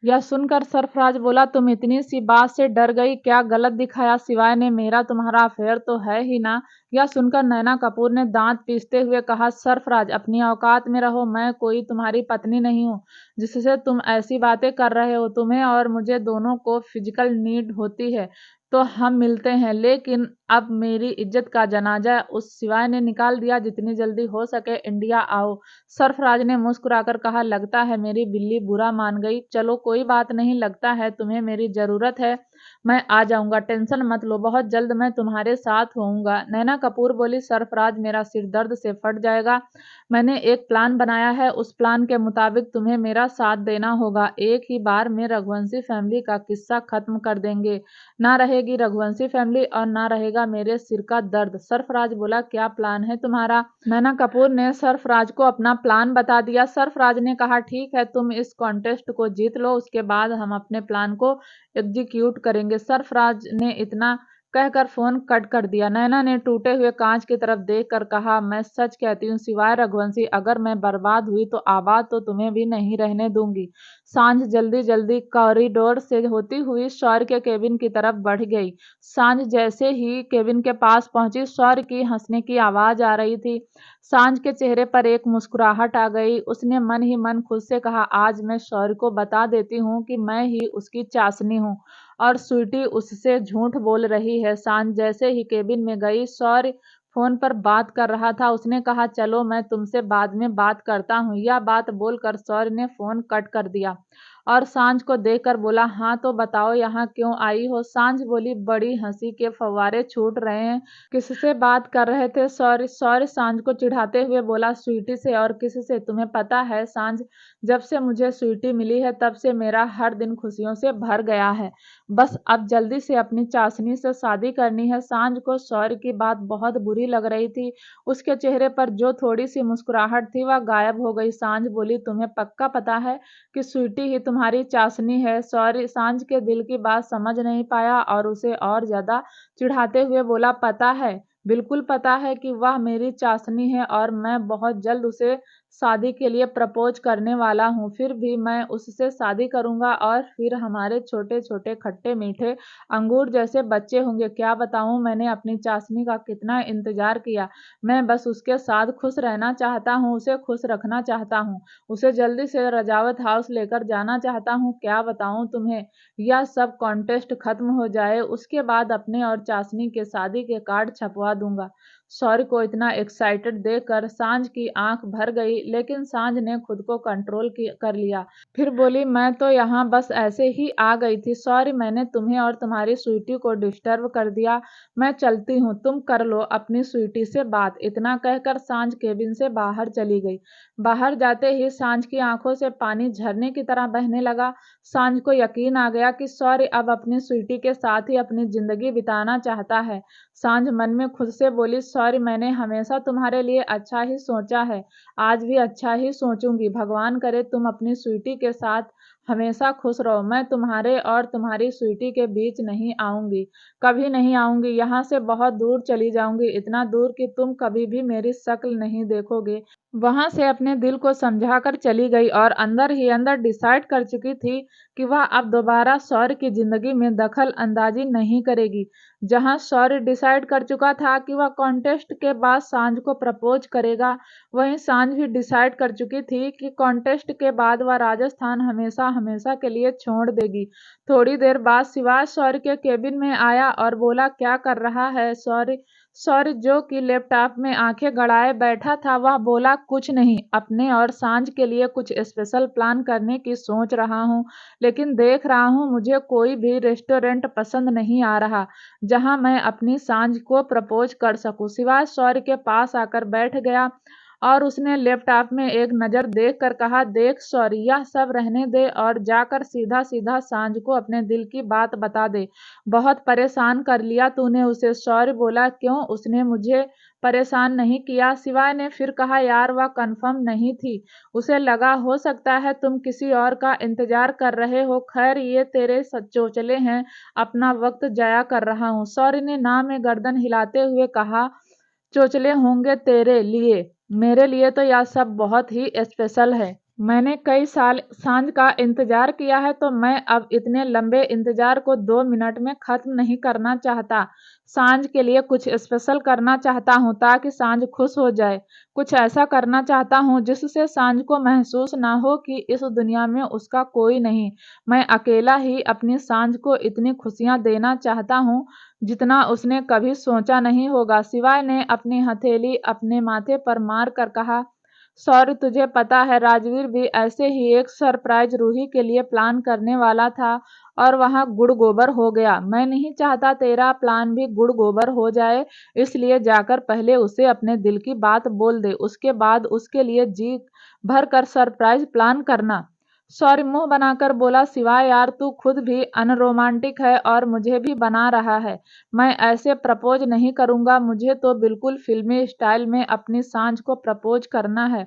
यह सुनकर सरफराज बोला, तुम इतनी सी बात से डर गई, क्या गलत दिखाया सिवाय ने? मेरा तुम्हारा अफेयर तो है ही ना। यह सुनकर नैना कपूर ने दांत पीसते हुए कहा, सरफराज अपनी औकात में रहो, मैं कोई तुम्हारी पत्नी नहीं हूँ जिससे तुम ऐसी बातें कर रहे हो। तुम्हें और मुझे दोनों को फिजिकल नीड होती है तो हम मिलते हैं, लेकिन अब मेरी इज्जत का जनाजा उस सिवाय ने निकाल दिया। जितनी जल्दी हो सके इंडिया आओ। सरफराज ने मुस्कुराकर कहा, लगता है मेरी बिल्ली बुरा मान गई। चलो कोई बात नहीं, लगता है तुम्हें मेरी जरूरत है, मैं आ जाऊंगा, टेंशन मत लो, बहुत जल्द मैं तुम्हारे साथ होऊंगा। नैना कपूर बोली, सरफराज मेरा सिर दर्द से फट जाएगा। मैंने एक प्लान बनाया है, उस प्लान के मुताबिक तुम्हें मेरा साथ देना होगा। एक ही बार में रघुवंशी फैमिली का किस्सा खत्म कर देंगे। ना रहेगी रघुवंशी फैमिली और ना रहेगा मेरे सिर का दर्द। सरफराज बोला, क्या प्लान है तुम्हारा? नैना कपूर ने सरफराज को अपना प्लान बता दिया। सरफराज ने कहा, ठीक है, तुम इस कॉन्टेस्ट को जीत लो, उसके बाद हम अपने प्लान को एग्जीक्यूट करेंगे। सरफराज ने इतना कहकर फोन कट कर दिया। नैना ने टूटे हुए कांच की तरफ देखकर कहा, मैं सच कहती हूँ सिवाय रघुवंशी, अगर मैं बर्बाद हुई तो आबाद तो तुम्हें भी नहीं रहने दूंगी। सांझ जल्दी जल्दी कॉरिडोर से होती हुई शौर्य के केबिन की तरफ बढ़ गई। सांझ जैसे ही केबिन के पास पहुंची, शौर्य की हंसने की आवाज आ रही थी। सांझ के चेहरे पर एक मुस्कुराहट आ गई। उसने मन ही मन खुद से कहा, आज मैं शौर्य को बता देती हूँ कि मैं ही उसकी चाशनी हूँ और स्वीटी उससे झूठ बोल रही है। सांझ जैसे ही केबिन में गई, शौर्य फोन पर बात कर रहा था। उसने कहा, चलो मैं तुमसे बाद में बात करता हूँ। यह बात बोलकर शौर्य ने फोन कट कर दिया और सांझ को देखकर बोला, हाँ तो बताओ यहाँ क्यों आई हो। सांझ बोली, बड़ी हंसी के फव्वारे छूट रहे हैं। किससे बात कर रहे थे शौर्य? शौर्य सांझ को चिढ़ाते हुए बोला, स्वीटी से। और किससे? तुम्हें पता है सांझ, जब से मुझे स्वीटी मिली है तब से मेरा हर दिन खुशियों से भर गया है। बस अब जल्दी से अपनी चाशनी से शादी करनी है। सांझ को शौर्य की बात बहुत बुरी लग रही थी। उसके चेहरे पर जो थोड़ी सी मुस्कुराहट थी वह गायब हो गई। सांझ बोली, तुम्हें पक्का पता है कि स्वीटी ही तुम्हारी चाशनी है? शौर्य सांझ के दिल की बात समझ नहीं पाया और उसे और ज्यादा चिढ़ाते हुए बोला, पता है, बिल्कुल पता है कि वह मेरी चाशनी है और मैं बहुत जल्द उसे शादी के लिए प्रपोज करने वाला हूँ। फिर भी मैं उससे शादी करूंगा और फिर हमारे छोटे छोटे खट्टे मीठे अंगूर जैसे बच्चे होंगे। क्या बताऊं, मैंने अपनी चाशनी का कितना इंतजार किया। मैं बस उसके साथ खुश रहना चाहता हूँ, उसे खुश रखना चाहता हूँ, उसे जल्दी से रजावत हाउस लेकर जाना चाहता हूँ। क्या बताऊं तुम्हें, यह सब कॉन्टेस्ट खत्म हो जाए उसके बाद अपने और चाशनी के शादी के कार्ड छपवा दूंगा। शौर्य को इतना एक्साइटेड देखकर सांझ की आंख भर गई, लेकिन सांझ ने खुद को कंट्रोल कर लिया। फिर बोली, मैं तो यहाँ बस ऐसे ही आ गई थी। सॉरी, मैंने तुम्हें और तुम्हारी स्वीटी को डिस्टर्ब कर दिया। मैं चलती हूँ, तुम कर लो अपनी स्वीटी से बात। इतना कहकर सांझ केबिन से बाहर चली गई। बाहर जाते ही सांझ की आंखों से पानी झरने की तरह बहने लगा। सांझ को यकीन आ गया कि सॉरी अब अपनी स्वीटी के साथ ही अपनी जिंदगी बिताना चाहता है। सांझ मन में खुद से बोली, सॉरी, मैंने हमेशा तुम्हारे लिए अच्छा ही सोचा है, आज भी अच्छा ही सोचूंगी। भगवान करे तुम अपनी स्वीटी के साथ हमेशा खुश रहो। मैं तुम्हारे और तुम्हारी स्वीटी के बीच नहीं आऊंगी, कभी नहीं आऊंगी। यहाँ से बहुत दूर चली जाऊंगी, इतना दूर कि तुम कभी भी मेरी शक्ल नहीं देखोगे। वहां से अपने दिल को समझाकर चली गई और अंदर ही अंदर डिसाइड कर चुकी थी कि वह अब दोबारा शौर्य की जिंदगी में दखल अंदाजी नहीं करेगी। जहां शौर्य डिसाइड कर चुका था कि वह कॉन्टेस्ट के बाद सांझ को प्रपोज करेगा, वहीं सांझ भी डिसाइड कर चुकी थी कि कॉन्टेस्ट के बाद वह राजस्थान हमेशा हमेशा के लिए छोड़ देगी। थोड़ी देर बाद शिवाज शौर्य के केबिन में आया और बोला, क्या कर रहा है शौर्य? शौर्य जो कि लैपटॉप में आंखें गड़ाए बैठा था, वह बोला, कुछ नहीं, अपने और सांझ के लिए कुछ स्पेशल प्लान करने की सोच रहा हूँ, लेकिन देख रहा हूँ मुझे कोई भी रेस्टोरेंट पसंद नहीं आ रहा जहां मैं अपनी सांझ को प्रपोज कर सकूं। शिवाज शौर्य के पास आकर बैठ गया और उसने लैपटॉप में एक नज़र देखकर कहा, देख शौर्य, यह सब रहने दे और जाकर सीधा सीधा सांझ को अपने दिल की बात बता दे। बहुत परेशान कर लिया तूने उसे। शौर्य बोला, क्यों, उसने मुझे परेशान नहीं किया। शिवाय ने फिर कहा, यार वह कंफर्म नहीं थी, उसे लगा हो सकता है तुम किसी और का इंतजार कर रहे हो। खैर ये तेरे चोचले हैं, अपना वक्त जाया कर रहा हूँ। शौर्य ने ना में गर्दन हिलाते हुए कहा, चोचले होंगे तेरे लिए, मेरे लिए तो यह सब बहुत ही स्पेशल है। मैंने कई साल सांझ का इंतजार किया है, तो मैं अब इतने लंबे इंतजार को 2 मिनट में खत्म नहीं करना चाहता। सांझ के लिए कुछ स्पेशल करना चाहता हूँ ताकि सांझ खुश हो जाए। कुछ ऐसा करना चाहता हूँ जिससे सांझ को महसूस ना हो कि इस दुनिया में उसका कोई नहीं। मैं अकेला ही अपनी सांझ को इतनी खुशियाँ देना चाहता हूँ जितना उसने कभी सोचा नहीं होगा। शिवाय ने अपनी हथेली अपने माथे पर मार कर कहा, सॉरी, तुझे पता है राजवीर भी ऐसे ही एक सरप्राइज रूही के लिए प्लान करने वाला था और वहां गुड़ गोबर हो गया। मैं नहीं चाहता तेरा प्लान भी गुड़ गोबर हो जाए, इसलिए जाकर पहले उसे अपने दिल की बात बोल दे, उसके बाद उसके लिए जी भर कर सरप्राइज प्लान करना। सॉरी मुंह बनाकर बोला शिवाय, यार तू खुद भी अनरोमांटिक है और मुझे भी बना रहा है। मैं ऐसे प्रपोज नहीं करूंगा, मुझे तो बिल्कुल फिल्मी स्टाइल में अपनी सांझ को प्रपोज करना है।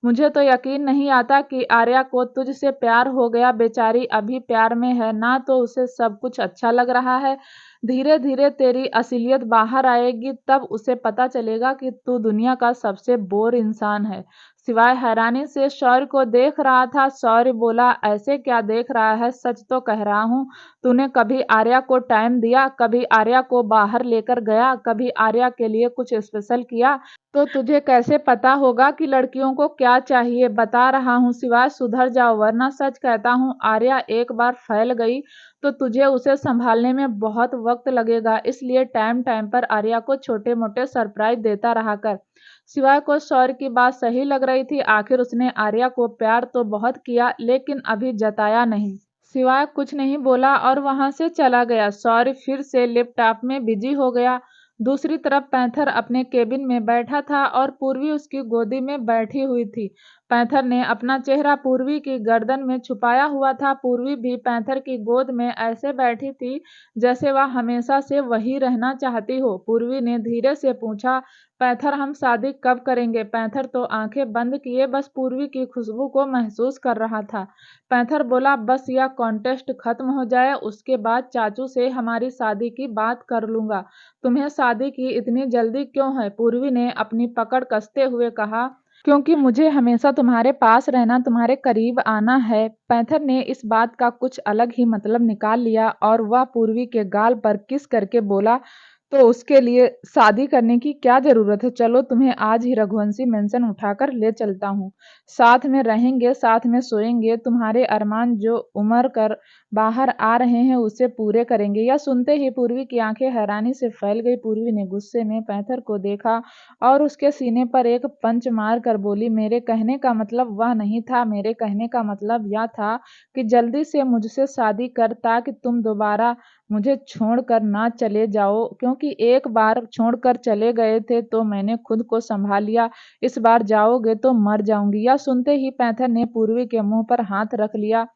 मुझे तो यकीन नहीं आता कि आर्या को तुझसे प्यार हो गया। बेचारी अभी प्यार में है ना, तो उसे सब कुछ अच्छा लग रहा है। धीरे धीरे तेरी असलियत बाहर आएगी, तब उसे पता चलेगा कि तू दुनिया का सबसे बोर इंसान है। सिवाय हैरानी से शौर्य को देख रहा था। शौर्य बोला, ऐसे क्या देख रहा है, सच तो कह रहा हूँ। तूने कभी आर्या को टाइम दिया, कभी आर्या को बाहर लेकर गया, कभी आर्या के लिए कुछ स्पेशल किया? तो तुझे कैसे पता होगा कि लड़कियों को क्या चाहिए? बता रहा हूँ, सिवाय सुधर जाओ, वरना सच कहता हूँ आर्या एक बार फैल गई तो तुझे उसे संभालने में बहुत वक्त लगेगा। इसलिए टाइम टाइम पर आर्या को छोटे मोटे सरप्राइज देता रहा कर। सिवाय को शौर्य की बात सही लग रही थी। आखिर उसने आर्या को प्यार तो बहुत किया, लेकिन अभी जताया नहीं। सिवाय कुछ नहीं बोला और वहां से चला गया। शौर्य फिर से लैपटॉप में बिजी हो गया। दूसरी तरफ पैंथर अपने केबिन में बैठा था और पूर्वी उसकी गोदी में बैठी हुई थी। पैंथर ने अपना चेहरा पूर्वी की गर्दन में छुपाया हुआ था। पूर्वी भी पैंथर की गोद में ऐसे बैठी थी जैसे वह हमेशा से वही रहना चाहती हो। पूर्वी ने धीरे से पूछा, पैंथर हम शादी कब करेंगे? पैंथर तो आंखें बंद किए बस पूर्वी की खुशबू को महसूस कर रहा था। पैंथर बोला, बस यह कॉन्टेस्ट खत्म हो जाए, उसके बाद चाचू से हमारी शादी की बात कर लूंगा। तुम्हें शादी की इतनी जल्दी क्यों है? पूर्वी ने अपनी पकड़ कसते हुए कहा, क्योंकि मुझे हमेशा तुम्हारे पास रहना, तुम्हारे करीब आना है। पैंथर ने इस बात का कुछ अलग ही मतलब निकाल लिया और वह पूर्वी के गाल पर किस करके बोला, तो उसके लिए शादी करने की क्या जरूरत है? चलो तुम्हें आज ही रघुवंशी मेंशन उठाकर ले चलता हूँ। साथ में रहेंगे, साथ में सोएंगे, तुम्हारे अरमान जो उमड़ कर बाहर आ रहे हैं उसे पूरे करेंगे। यह सुनते ही पूर्वी की आंखें हैरानी से फैल गई। पूर्वी ने गुस्से में पैंथर को देखा और उसके सीने पर एक पंच मार कर बोली, मेरे कहने का मतलब वह नहीं था। मेरे कहने का मतलब यह था कि जल्दी से मुझसे शादी कर, ताकि तुम दोबारा मुझे छोड़कर ना चले जाओ, क्योंकि एक बार छोड़कर चले गए थे तो मैंने खुद को संभाल लिया। इस बार जाओगे तो मर जाऊंगी। यह सुनते ही पैंथर ने पूर्वी के मुंह पर हाथ रख लिया।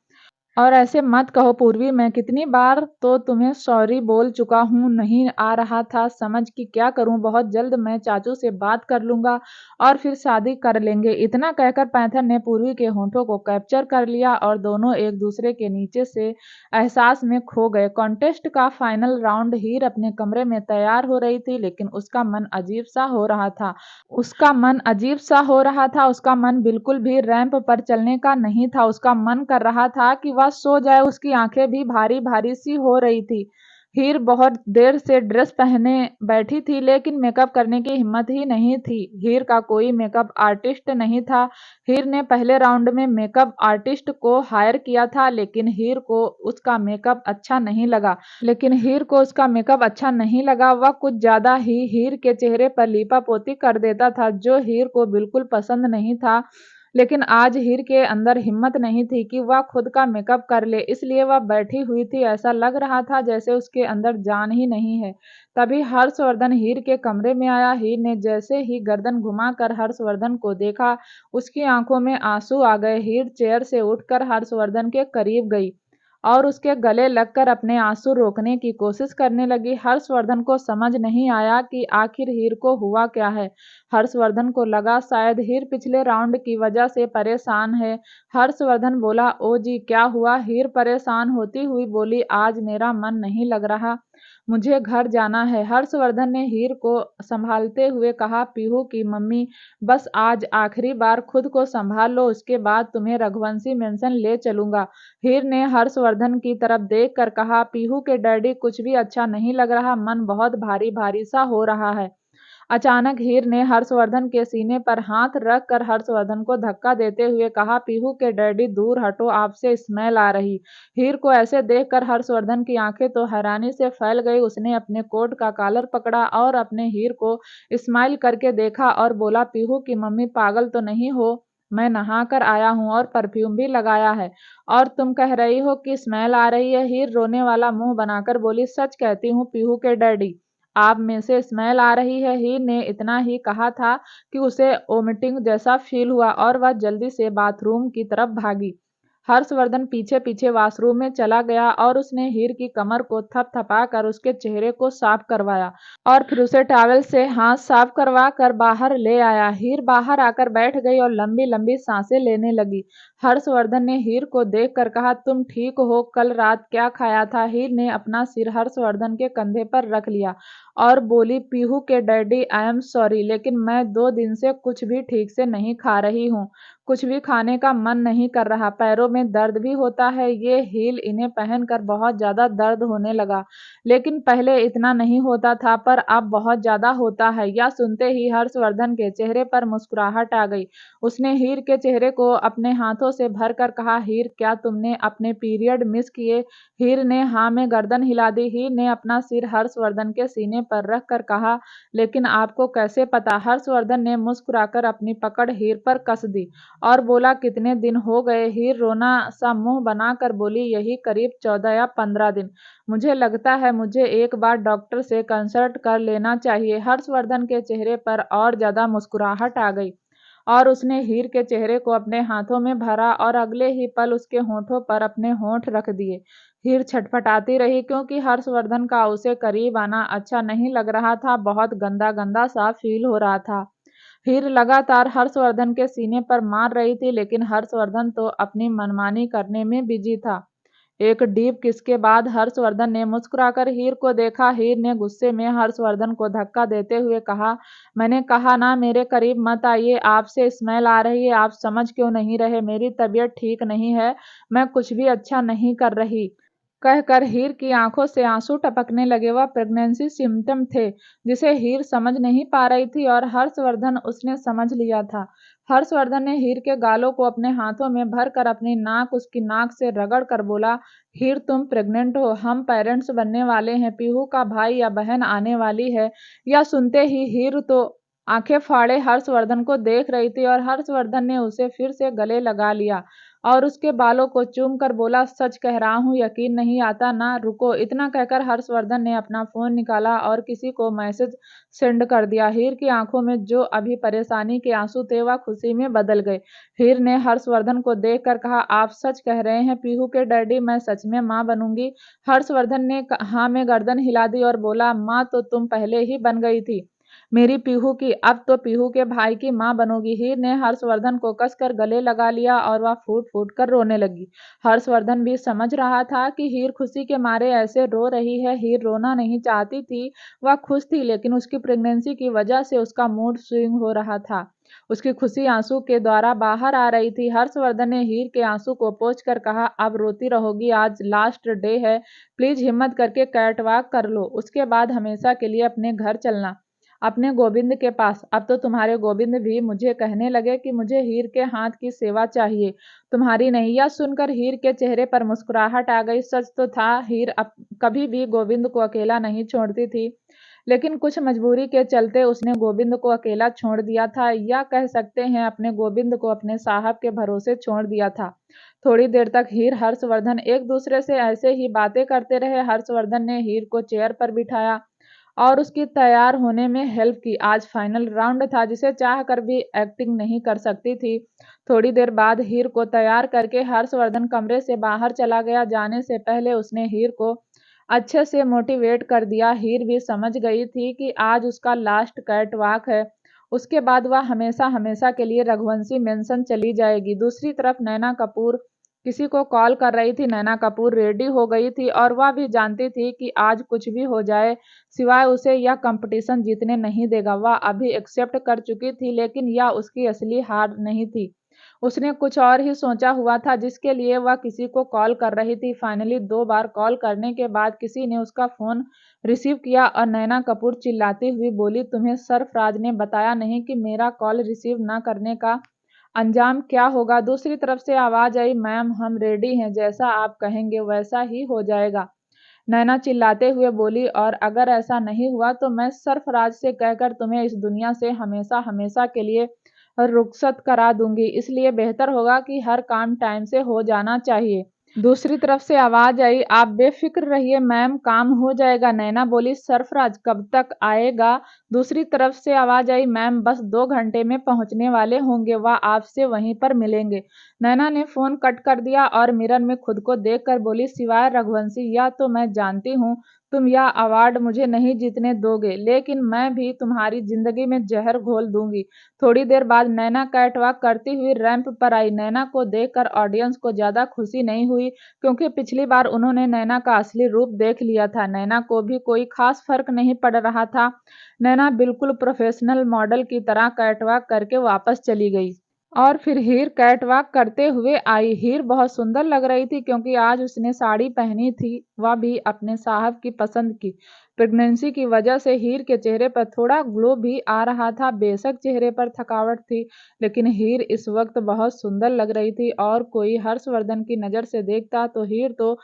और ऐसे मत कहो पूर्वी, मैं कितनी बार तो तुम्हें सॉरी बोल चुका हूँ। नहीं आ रहा था समझ कि क्या करूँ। बहुत जल्द मैं चाचू से बात कर लूंगा और फिर शादी कर लेंगे। इतना कहकर पैंथर ने पूर्वी के होठों को कैप्चर कर लिया और दोनों एक दूसरे के नीचे से एहसास में खो गए। कॉन्टेस्ट का फाइनल राउंड हीर अपने कमरे में तैयार हो रही थी, लेकिन उसका मन अजीब सा हो रहा था। उसका मन बिल्कुल भी रैंप पर चलने का नहीं था। उसका मन कर रहा था कि वह सो जाए। उसकी आंखें भी भारी भारी सी हो रही थी। हीर बहुत देर से ड्रेस पहने बैठी थी, लेकिन मेकअप करने की हिम्मत ही नहीं थी। हीर का कोई मेकअप आर्टिस्ट नहीं था। हीर ने पहले राउंड में मेकअप आर्टिस्ट को हायर किया था, लेकिन हीर को उसका मेकअप अच्छा नहीं लगा। वह कुछ ज्यादा ही हीर के चेहरे पर लीपापोती कर देता था, जो हीर को बिल्कुल पसंद नहीं था। लेकिन आज हीर के अंदर हिम्मत नहीं थी कि वह खुद का मेकअप कर ले, इसलिए वह बैठी हुई थी। ऐसा लग रहा था जैसे उसके अंदर जान ही नहीं है। तभी हर्षवर्धन हीर के कमरे में आया। हीर ने जैसे ही गर्दन घुमाकर हर्षवर्धन को देखा, उसकी आंखों में आंसू आ गए। हीर चेयर से उठकर हर्षवर्धन के करीब गई और उसके गले लगकर अपने आंसू रोकने की कोशिश करने लगी। हर्षवर्धन को समझ नहीं आया कि आखिर हीर को हुआ क्या है। हर्षवर्धन को लगा शायद हीर पिछले राउंड की वजह से परेशान है। हर्षवर्धन बोला, ओ जी क्या हुआ? हीर परेशान होती हुई बोली, आज मेरा मन नहीं लग रहा, मुझे घर जाना है। हर्षवर्धन ने हीर को संभालते हुए कहा, पीहू की मम्मी, बस आज आखिरी बार खुद को संभाल लो, उसके बाद तुम्हें रघुवंशी मेंशन ले चलूंगा। हीर ने हर्षवर्धन की तरफ देखकर कहा, पीहू के डैडी कुछ भी अच्छा नहीं लग रहा, मन बहुत भारी भारी सा हो रहा है। अचानक हीर ने हर्षवर्धन के सीने पर हाथ रख कर हर्षवर्धन को धक्का देते हुए कहा, पीहू के डैडी दूर हटो, आपसे स्मेल आ रही। हीर को ऐसे देखकर हर्षवर्धन की आंखें तो हैरानी से फैल गई। उसने अपने कोट का कॉलर पकड़ा और अपने हीर को स्माइल करके देखा और बोला, पीहू की मम्मी पागल तो नहीं हो? मैं नहा कर आया हूँ और परफ्यूम भी लगाया है, और तुम कह रही हो कि स्मेल आ रही है। हीर रोने वाला मुंह बनाकर बोली, सच कहती हूँ पीहू के डैडी, आप में से स्मेल आ रही है। हीर ने इतना ही कहा था कि उसे वोमिटिंग जैसा फील हुआ और वह जल्दी से बाथरूम की तरफ भागी। हर्षवर्धन पीछे पीछे वॉशरूम में चला गया और उसने हीर की कमर को थपथपाकर उसके चेहरे को साफ करवाया और फिर उसे टॉवेल से हाथ साफ करवा कर बाहर ले आया। हीर बाहर आकर बैठ गई और लंबी लंबी सांसें लेने लगी। हर्षवर्धन ने हीर को देखकर कहा, तुम ठीक हो? कल रात क्या खाया था? हीर ने अपना सिर हर्षवर्धन के कंधे पर रख लिया और बोली, पीहू के डैडी, आई एम सॉरी, लेकिन मैं 2 दिन से कुछ भी ठीक से नहीं खा रही हूँ। कुछ भी खाने का मन नहीं कर रहा। पैरों में दर्द भी होता है। ये हील इन्हें पहनकर बहुत ज्यादा दर्द होने लगा, लेकिन पहले इतना नहीं होता था, पर अब बहुत ज्यादा होता है। यह सुनते ही हर्षवर्धन के चेहरे पर मुस्कुराहट आ गई। उसने हीर के चेहरे को अपने हाथों से भरकर कहा, हीर, क्या तुमने अपने पीरियड मिस किए? हीर ने हाँ में गर्दन हिला दी। हीर ने अपना सिर हर्षवर्धन के सीने पर रख कर कहा, लेकिन आपको कैसे पता? हर्षवर्धन ने मुस्कुराकर अपनी पकड़ हीर पर कस दी और बोला, कितने दिन हो गए? हीर रोना सा मुंह बनाकर बोली, यही करीब 14 या 15 दिन। मुझे लगता है मुझे एक बार डॉक्टर से कंसल्ट कर लेना चाहिए। हर्षवर्धन के चेहरे पर और ज्यादा मुस्कुराहट आ गई और उसने हीर के चेहरे को अपने हाथों में भरा और अगले ही पल उसके होठों पर अपने होंठ रख दिए। हीर छटपटाती रही, क्योंकि हर्षवर्धन का उसे करीब आना अच्छा नहीं लग रहा था। बहुत गंदा गंदा सा फील हो रहा था। हीर लगातार हर्षवर्धन के सीने पर मार रही थी, लेकिन हर्षवर्धन तो अपनी मनमानी करने में बिजी था। एक डीप किस के बाद हर्षवर्धन ने मुस्कुराकर हीर को देखा। हीर ने गुस्से में हर्षवर्धन को धक्का देते हुए कहा, मैंने कहा ना मेरे करीब मत आइए। आपसे स्मेल आ रही है। आप समझ क्यों नहीं रहे? मेरी तबीयत ठीक नहीं है। मैं कुछ भी अच्छा नहीं कर रही। कहकर हीर की आंखों से आंसू टपकने लगे। वह प्रेगनेंसी सिम्टम थे जिसे हीर समझ नहीं पा रही थी, और हर्षवर्धन उसने समझ लिया था। हर्षवर्धन ने हीर के गालों को अपने हाथों में भरकर अपनी नाक उसकी नाक से रगड़ कर बोला, हीर, तुम प्रेग्नेंट हो। हम पेरेंट्स बनने वाले हैं। पीहू का भाई या बहन आने वाली है। यह सुनते ही हीर तो आंखें फाड़े हर्षवर्धन को देख रही थी, और हर्षवर्धन ने उसे फिर से गले लगा लिया और उसके बालों को चूम कर बोला, सच कह रहा हूँ, यकीन नहीं आता ना? रुको। इतना कहकर हर्षवर्धन ने अपना फोन निकाला और किसी को मैसेज सेंड कर दिया। हीर की आंखों में जो अभी परेशानी के आंसू थे वह खुशी में बदल गए। हीर ने हर्षवर्धन को देखकर कहा, आप सच कह रहे हैं पीहू के डैडी? मैं सच में माँ बनूंगी? हर्षवर्धन ने हाँ में गर्दन हिला दी और बोला, माँ तो तुम पहले ही बन गई थी मेरी पीहू की। अब तो पीहू के भाई की माँ बनोगी। हीर ने हर्षवर्धन को कसकर गले लगा लिया और वह फूट फूट कर रोने लगी। हर्षवर्धन भी समझ रहा था कि हीर खुशी के मारे ऐसे रो रही है। हीर रोना नहीं चाहती थी, वह खुश थी, लेकिन उसकी प्रेगनेंसी की वजह से उसका मूड स्विंग हो रहा था। उसकी खुशी आंसू के द्वारा बाहर आ रही थी। हर्षवर्धन ने हीर के आंसू को पोंछ कर कहा, अब रोती रहोगी? आज लास्ट डे है। प्लीज हिम्मत करके कैट वॉक कर लो। उसके बाद हमेशा के लिए अपने घर चलना, अपने गोविंद के पास। अब तो तुम्हारे गोविंद भी मुझे कहने लगे कि मुझे हीर के हाथ की सेवा चाहिए, तुम्हारी नहीं। यह सुनकर हीर के चेहरे पर मुस्कुराहट आ गई। सच तो था, हीर कभी भी गोविंद को अकेला नहीं छोड़ती थी, लेकिन कुछ मजबूरी के चलते उसने गोविंद को अकेला छोड़ दिया था, या कह सकते हैं अपने गोविंद को अपने साहब के भरोसे छोड़ दिया था। थोड़ी देर तक हीर हर्षवर्धन एक दूसरे से ऐसे ही बातें करते रहे। हर्षवर्धन ने हीर को चेयर पर बिठाया और उसकी तैयार होने में हेल्प की। आज फाइनल राउंड था, जिसे चाह कर भी एक्टिंग नहीं कर सकती थी। थोड़ी देर बाद हीर को तैयार करके हर्षवर्धन कमरे से बाहर चला गया। जाने से पहले उसने हीर को अच्छे से मोटिवेट कर दिया। हीर भी समझ गई थी कि आज उसका लास्ट कैट वॉक है। उसके बाद वह हमेशा हमेशा के लिए रघुवंशी मेंशन चली जाएगी। दूसरी तरफ नैना कपूर किसी को कॉल कर रही थी। नैना कपूर रेडी हो गई थी और वह भी जानती थी कि आज कुछ भी हो जाए, सिवाय उसे यह कंपटीशन जीतने नहीं देगा। वह अभी एक्सेप्ट कर चुकी थी, लेकिन यह उसकी असली हार नहीं थी। उसने कुछ और ही सोचा हुआ था जिसके लिए वह किसी को कॉल कर रही थी। फाइनली 2 बार कॉल करने के बाद किसी ने उसका फोन रिसीव किया और नैना कपूर चिल्लाती हुई बोली, तुम्हें सरफराज ने बताया नहीं कि मेरा कॉल रिसीव न करने का अंजाम क्या होगा? दूसरी तरफ से आवाज आई, मैम हम रेडी हैं, जैसा आप कहेंगे वैसा ही हो जाएगा। नैना चिल्लाते हुए बोली, और अगर ऐसा नहीं हुआ तो मैं सरफराज से कहकर तुम्हें इस दुनिया से हमेशा हमेशा के लिए रुखसत करा दूंगी। इसलिए बेहतर होगा कि हर काम टाइम से हो जाना चाहिए। दूसरी तरफ से आवाज आई, आप बेफिक्र रहिए मैम, काम हो जाएगा। नैना बोली, सरफराज कब तक आएगा? दूसरी तरफ से आवाज आई, मैम बस 2 घंटे में पहुंचने वाले होंगे, वह आपसे वहीं पर मिलेंगे। नैना ने फोन कट कर दिया और मिरर में खुद को देखकर बोली, सिवाय रघुवंशी, यह तो मैं जानती हूँ तुम यह अवार्ड मुझे नहीं जीतने दोगे, लेकिन मैं भी तुम्हारी जिंदगी में जहर घोल दूंगी। थोड़ी देर बाद नैना कैटवॉक करती हुई रैंप पर आई। नैना को देखकर ऑडियंस को ज्यादा खुशी नहीं हुई, क्योंकि पिछली बार उन्होंने नैना का असली रूप देख लिया था। नैना को भी कोई खास फर्क नहीं पड़ रहा था। नैना बिल्कुल प्रोफेशनल मॉडल की तरह कैटवॉक करके वापस चली गई। और फिर हीर कैटवॉक करते हुए आई। हीर बहुत सुंदर लग रही थी, क्योंकि आज उसने साड़ी पहनी थी, वह भी अपने साहब की पसंद की। प्रेगनेंसी की वजह से हीर के चेहरे पर थोड़ा ग्लो भी आ रहा था। बेशक चेहरे पर थकावट थी, लेकिन हीर इस वक्त बहुत सुंदर लग रही थी, और कोई हर्षवर्धन की नज़र से देखता तो हीर तो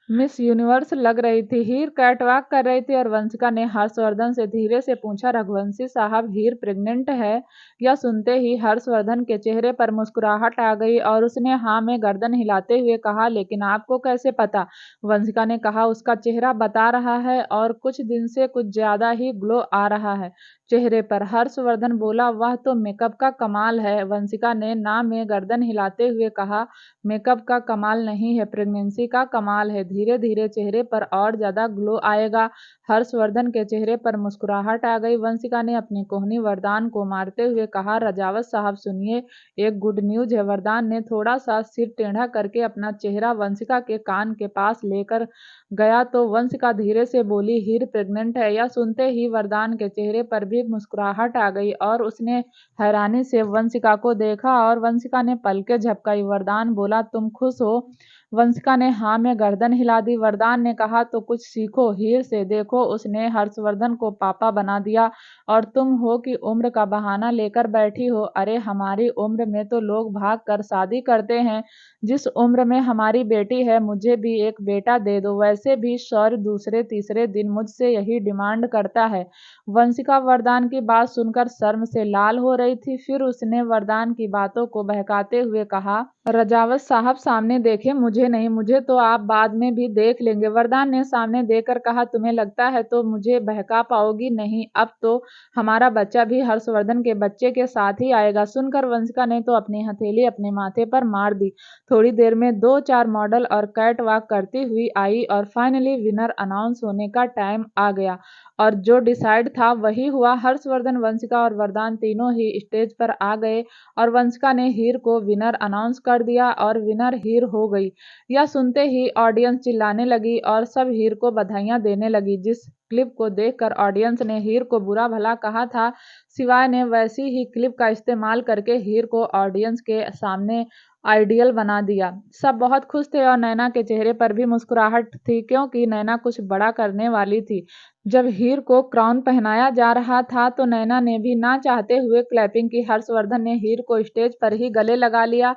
मिस यूनिवर्स लग रही थी। हीर कैटवॉक कर रही थी और वंशिका ने हर्षवर्धन से धीरे से पूछा, रघुवंशी साहब, हीर प्रेग्नेंट है? यह सुनते ही हर्षवर्धन के चेहरे पर मुस्कुराहट आ गई और उसने हाँ में गर्दन हिलाते हुए कहा, लेकिन आपको कैसे पता? वंशिका ने कहा, उसका चेहरा बता रहा है, और कुछ दिन से कुछ ज्यादा ही ग्लो आ रहा है चेहरे पर। हर्षवर्धन बोला, वह तो मेकअप का कमाल है। वंशिका ने ना में गर्दन हिलाते हुए कहा, मेकअप का कमाल नहीं है, प्रेगनेंसी का कमाल है। धीरे धीरे चेहरे पर और ज्यादा ग्लो आएगा। हर्षवर्धन के चेहरे पर मुस्कुराहट आ गई। वंशिका ने अपनी कोहनी वरदान को मारते हुए कहा, रजावत साहब सुनिए, एक गुड न्यूज है। वरदान ने थोड़ा सा सिर टेढ़ा करके अपना चेहरा वंशिका के कान के पास लेकर गया तो वंशिका धीरे से बोली, हीर प्रेग्नेंट है। यह सुनते ही वरदान के चेहरे पर भी मुस्कुराहट आ गई और उसने हैरानी से वंशिका को देखा और वंशिका ने पलकें झपकाई। वरदान बोला, तुम खुश हो? वंशिका ने हाँ में गर्दन हिला दी। वरदान ने कहा, तो कुछ सीखो हीर से। देखो, उसने हर्षवर्धन को पापा बना दिया, और तुम हो कि उम्र का बहाना लेकर बैठी हो। अरे, हमारी उम्र में तो लोग भाग कर शादी करते हैं। जिस उम्र में हमारी बेटी है, मुझे भी एक बेटा दे दो। वैसे भी शौर्य दूसरे तीसरे दिन मुझसे यही डिमांड करता है। वंशिका वरदान की बात सुनकर शर्म से लाल हो रही थी। फिर उसने वरदान की बातों को बहकाते हुए कहा, रजावत साहब सामने देखें, मुझे नहीं, मुझे तो आप बाद में भी देख लेंगे। वरदान ने सामने देखकर कहा, तुम्हें लगता है तो मुझे बहका पाओगी? नहीं, अब तो हमारा बच्चा भी हर्षवर्धन के बच्चे के साथ ही आएगा। सुनकर वंशिका ने तो अपनी हथेली अपने माथे पर मार दी। थोड़ी देर में 2-4 मॉडल और कैट वॉक करती हुई आई और फाइनली विनर अनाउंस होने का टाइम आ गया, और जो डिसाइड था वही हुआ। हर्षवर्धन, वंशिका और वरदान तीनों ही स्टेज पर आ गए और वंशिका ने हीर को विनर अनाउंस कर दिया और विनर हीर हो गई। यह सुनते ही ऑडियंस चिल्लाने लगी और सब हीर को बधाइयां देने लगी। जिस क्लिप को देखकर ऑडियंस ने हीर को बुरा भला कहा था, शिवाय ने वैसी ही क्लिप का इस्तेमाल करके हीर को ऑडियंस के सामने आइडियल बना दिया। सब बहुत खुश थे और नैना के चेहरे पर भी मुस्कुराहट थी, क्योंकि नैना कुछ बड़ा करने वाली थी। जब हीर को क्राउन पहनाया जा रहा था तो नैना ने भी ना चाहते हुए क्लैपिंग की। हर्षवर्धन ने हीर को स्टेज पर ही गले लगा लिया।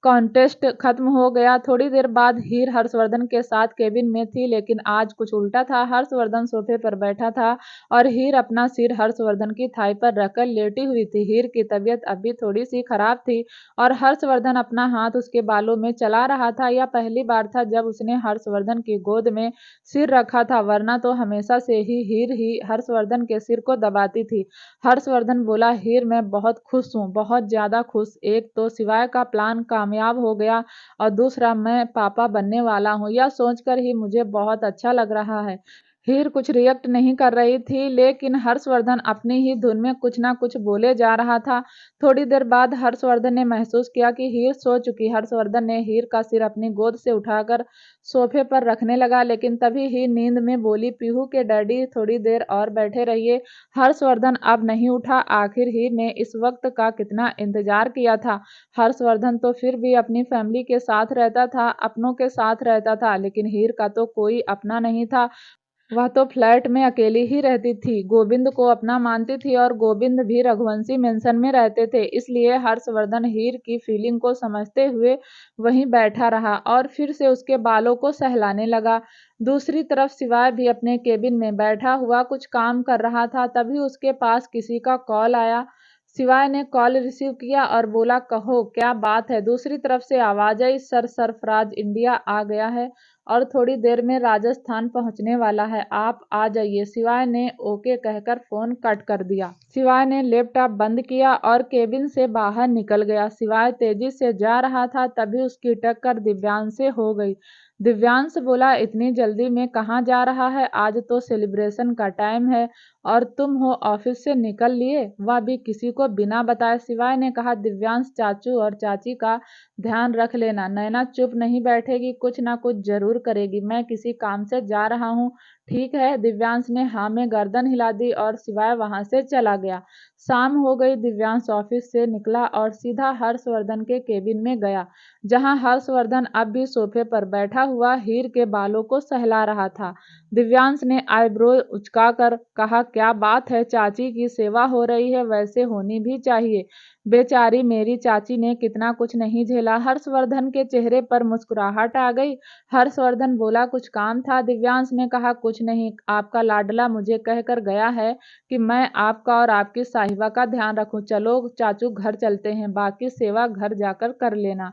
कॉन्टेस्ट खत्म हो गया। थोड़ी देर बाद हीर हर्षवर्धन के साथ केबिन में थी, लेकिन आज कुछ उल्टा था। हर्षवर्धन सोफे पर बैठा था और हीर अपना सिर हर्षवर्धन की थाई पर रखकर लेटी हुई थी। हीर की तबीयत अभी थोड़ी सी खराब थी और हर्षवर्धन अपना हाथ उसके बालों में चला रहा था। यह पहली बार था जब उसने हर्षवर्धन की गोद में सिर रखा था, वरना तो हमेशा से ही हीर ही हर्षवर्धन के सिर को दबाती थी। हर्षवर्धन बोला, हीर मैं बहुत खुश हूँ, बहुत ज्यादा खुश। एक तो सिवाय का प्लान कामयाब हो गया और दूसरा मैं पापा बनने वाला हूँ। यह सोचकर ही मुझे बहुत अच्छा लग रहा है। हीर कुछ रिएक्ट नहीं कर रही थी, लेकिन हर्षवर्धन अपनी ही धुन में कुछ ना कुछ बोले जा रहा था। थोड़ी देर बाद हर्षवर्धन ने महसूस किया कि हीर सो चुकी। हर्षवर्धन ने हीर का सिर अपनी गोद से उठाकर सोफे पर रखने लगा, लेकिन तभी ही नींद में बोली, पीहू के डैडी थोड़ी देर और बैठे रहिए। हर्षवर्धन अब नहीं उठा। आखिर हीर ने इस वक्त का कितना इंतजार किया था। हर्षवर्धन तो फिर भी अपनी फैमिली के साथ रहता था, अपनों के साथ रहता था, लेकिन हीर का तो कोई अपना नहीं था। वह तो फ्लैट में अकेली ही रहती थी। गोविंद को अपना मानती थी और गोविंद भी रघुवंशी मेंशन में रहते थे। इसलिए हर्षवर्धन हीर की फीलिंग को समझते हुए वहीं बैठा रहा और फिर से उसके बालों को सहलाने लगा। दूसरी तरफ शिवाय भी अपने केबिन में बैठा हुआ कुछ काम कर रहा था। तभी उसके पास किसी का कॉल आया। शिवाय ने कॉल रिसीव किया और बोला, कहो क्या बात है। दूसरी तरफ से आवाज आई, सर सरफराज इंडिया आ गया है और थोड़ी देर में राजस्थान पहुंचने वाला है, आप आ जाइए। शिवाय ने ओके कहकर फोन कट कर दिया। शिवाय ने लैपटॉप बंद किया और केबिन से बाहर निकल गया। शिवाय तेजी से जा रहा था, तभी उसकी टक्कर दिव्यांश से हो गई। दिव्यांश बोला, इतनी जल्दी में कहाँ जा रहा है, आज तो सेलिब्रेशन का टाइम है और तुम हो ऑफिस से निकल लिए, वह भी किसी को बिना बताए। शिवाय ने कहा, दिव्यांश चाचू और चाची का ध्यान रख लेना, नैना चुप नहीं बैठेगी, कुछ ना कुछ जरूर करेगी, मैं किसी काम से जा रहा हूँ, ठीक है। दिव्यांश ने हाँ में गर्दन हिला दी और शिवाय वहां से चला गया। शाम हो गई। दिव्यांश ऑफिस से निकला और सीधा हर्षवर्धन के केबिन में गया, जहां हर्षवर्धन अब भी सोफे पर बैठा हुआ हीर के बालों को सहला रहा था। दिव्यांश ने आईब्रो उचकाकर कहा, क्या बात है, चाची की सेवा हो रही है, वैसे होनी भी चाहिए, बेचारी मेरी चाची ने कितना कुछ नहीं झेला। हर्षवर्धन के चेहरे पर मुस्कुराहट आ गई। हर्षवर्धन बोला, कुछ काम था। दिव्यांश ने कहा, कुछ नहीं, आपका लाडला मुझे कहकर गया है कि मैं आपका और आपकी साहिबा का ध्यान रखूं। चलो चाचू घर चलते हैं, बाकी सेवा घर जाकर कर लेना,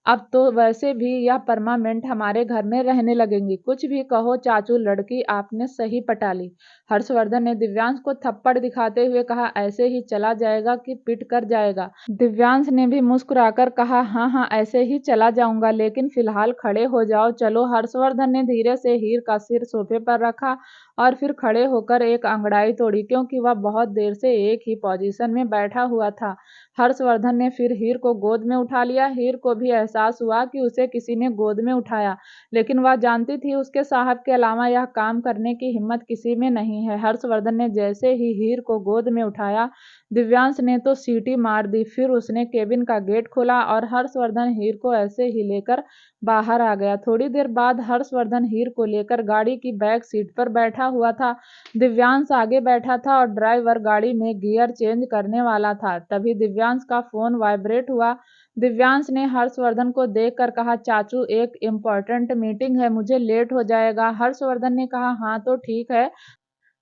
अब तो वैसे भी यह परमानेंट हमारे घर में रहने लगेंगी। कुछ भी कहो चाचू, लड़की आपने सही पटा ली। हर्षवर्धन ने दिव्यांश को थप्पड़ दिखाते हुए कहा, ऐसे ही चला जाएगा कि पिट कर जाएगा। दिव्यांश ने भी मुस्कुराकर कहा, हाँ हाँ ऐसे ही चला जाऊंगा, लेकिन फिलहाल खड़े हो जाओ, चलो। हर्षवर्धन ने धीरे से हीर का सिर सोफे पर रखा और फिर खड़े होकर एक अंगड़ाई तोड़ी, क्योंकि वह बहुत देर से एक ही पोजीशन में बैठा हुआ था। हर्षवर्धन ने फिर हीर को गोद में उठा लिया। हीर को भी एहसास हुआ कि उसे किसी ने गोद में उठाया, लेकिन वह जानती थी उसके साहब के अलावा यह काम करने की हिम्मत किसी में नहीं है। हर्षवर्धन ने जैसे ही हीर को गोद में उठाया, दिव्यांश ने तो सीटी मार दी। फिर उसने केबिन का गेट खोला और हर्षवर्धन हीर को ऐसे ही लेकर बाहर आ गया। थोड़ी देर बाद हर्षवर्धन हीर को लेकर गाड़ी की बैक सीट पर बैठा हुआ था। दिव्यांश आगे बैठा था और ड्राइवर गाड़ी में गियर चेंज करने वाला था। तभी दिव्यांश का फोन वाइब्रेट हुआ। दिव्यांश ने हर्षवर्धन को देखकर कहा, चाचू एक इम्पोर्टेंट मीटिंग है, मुझे लेट हो जाएगा। हर्षवर्धन ने कहा, हाँ तो ठीक है,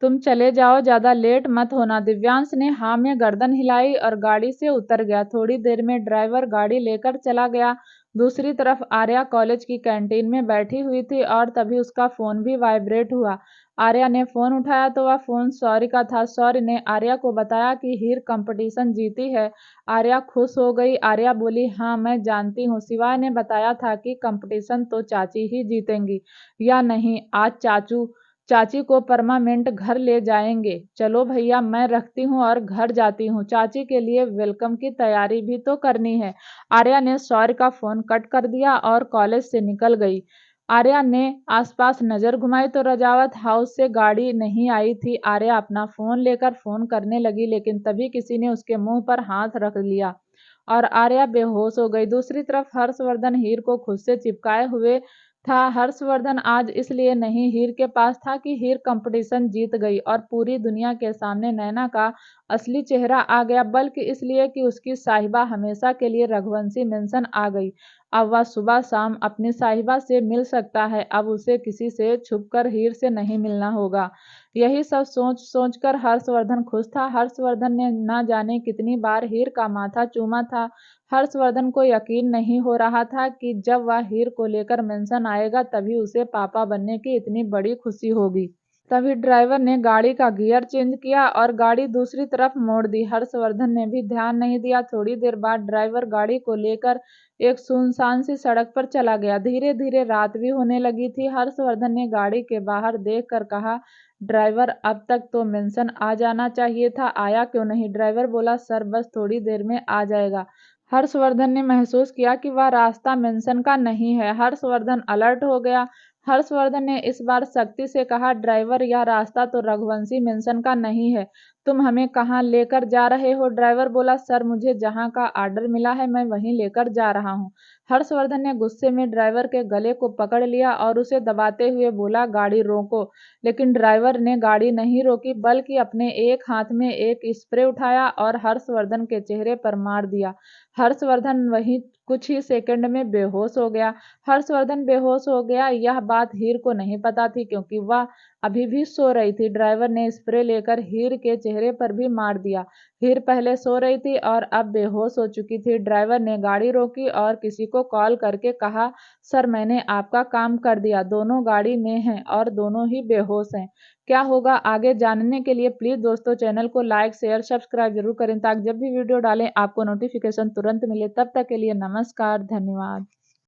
तुम चले जाओ, ज्यादा लेट मत होना। दिव्यांश ने हाँ में गर्दन हिलाई और गाड़ी से उतर गया। थोड़ी देर में ड्राइवर गाड़ी लेकर चला गया। दूसरी तरफ आर्या कॉलेज की कैंटीन में बैठी हुई थी और तभी उसका फोन भी वाइब्रेट हुआ। आर्या ने फोन उठाया तो वह फोन सौरी का था। सौरी ने आर्या को बताया कि हीर कंपटीशन जीती है। आर्या खुश हो गई। आर्या बोली, हाँ मैं जानती हूँ, शिवाय ने बताया था कि कंपटीशन तो चाची ही जीतेंगी, या नहीं, आज चाचू चाची को परमानेंट घर ले जाएंगे। चलो भैया मैं रखती हूँ और घर जाती हूँ, चाची के लिए वेलकम की तैयारी भी तो करनी है। आर्या ने सौर्य का फोन कट कर दिया और कॉलेज से निकल गई। आर्या ने आसपास नजर घुमाई तो रजावत हाउस से गाड़ी नहीं आई थी। आर्या अपना फोन लेकर फोन करने लगी, लेकिन तभी किसी ने उसके मुंह पर हाथ रख लिया और आर्या बेहोश हो गई। दूसरी तरफ हर्षवर्धन हीर को खुद से चिपकाए हुए था। हर्षवर्धन आज इसलिए नहीं हीर के पास था कि हीर कंपटीशन जीत गई और पूरी दुनिया के सामने नैना का असली चेहरा आ गया, बल्कि इसलिए कि उसकी साहिबा हमेशा के लिए रघुवंशी मेंशन आ गई। अब वह सुबह शाम अपनी साहिबा से मिल सकता है। अब उसे किसी से छुपकर हीर से नहीं मिलना होगा। यही सब सोच सोच कर हर्षवर्धन खुश था। हर्षवर्धन ने न जाने कितनी बार हीर का माथा चूमा था। हर्षवर्धन को यकीन नहीं हो रहा था कि जब वह हीर को लेकर मेंशन आएगा तभी उसे पापा बनने की इतनी बड़ी खुशी होगी। तभी ड्राइवर ने गाड़ी का गियर चेंज किया और गाड़ी दूसरी तरफ मोड़ दी। हर्षवर्धन ने भी ध्यान नहीं दिया। थोड़ी देर बाद ड्राइवर गाड़ी को लेकर एक सुनसान सी सड़क पर चला गया। धीरे धीरे रात भी होने लगी थी। हर्षवर्धन ने गाड़ी के बाहर देख कर कहा, ड्राइवर अब तक तो मेंशन आ जाना चाहिए था, आया क्यों नहीं? ड्राइवर बोला, सर बस थोड़ी देर में आ जाएगा। हर्षवर्धन ने महसूस किया कि वह रास्ता मेंशन का नहीं है। हर्षवर्धन अलर्ट हो गया। हर्षवर्धन ने इस बार सख्ती से कहा, ड्राइवर यह रास्ता तो रघुवंशी मेंशन का नहीं है, तुम हमें कहाँ लेकर जा रहे हो? ड्राइवर बोला, सर मुझे जहाँ का आर्डर मिला है मैं वहीं लेकर जा रहा हूँ। हर्षवर्धन ने गुस्से में ड्राइवर के गले को पकड़ लिया और उसे दबाते हुए बोला, गाड़ी रोको। लेकिन ड्राइवर ने गाड़ी नहीं रोकी, बल्कि अपने एक हाथ में एक स्प्रे उठाया और हर्षवर्धन के चेहरे पर मार दिया। हर्षवर्धन वहीं कुछ ही सेकंड में बेहोश हो गया। हर्षवर्धन बेहोश हो गया, यह बात हीर को नहीं पता थी, क्योंकि वह अभी भी सो रही थी। ड्राइवर ने स्प्रे लेकर हीर के चेहरे पर भी मार दिया। हीर पहले सो रही थी और अब बेहोश हो चुकी थी। ड्राइवर ने गाड़ी रोकी और किसी को कॉल करके कहा, सर मैंने आपका काम कर दिया, दोनों गाड़ी में हैं और दोनों ही बेहोश हैं। क्या होगा आगे जानने के लिए प्लीज दोस्तों चैनल को लाइक शेयर सब्सक्राइब जरूर करें ताकि जब भी वीडियो डालें आपको नोटिफिकेशन तुरंत मिले। तब तक के लिए नमस्कार, धन्यवाद।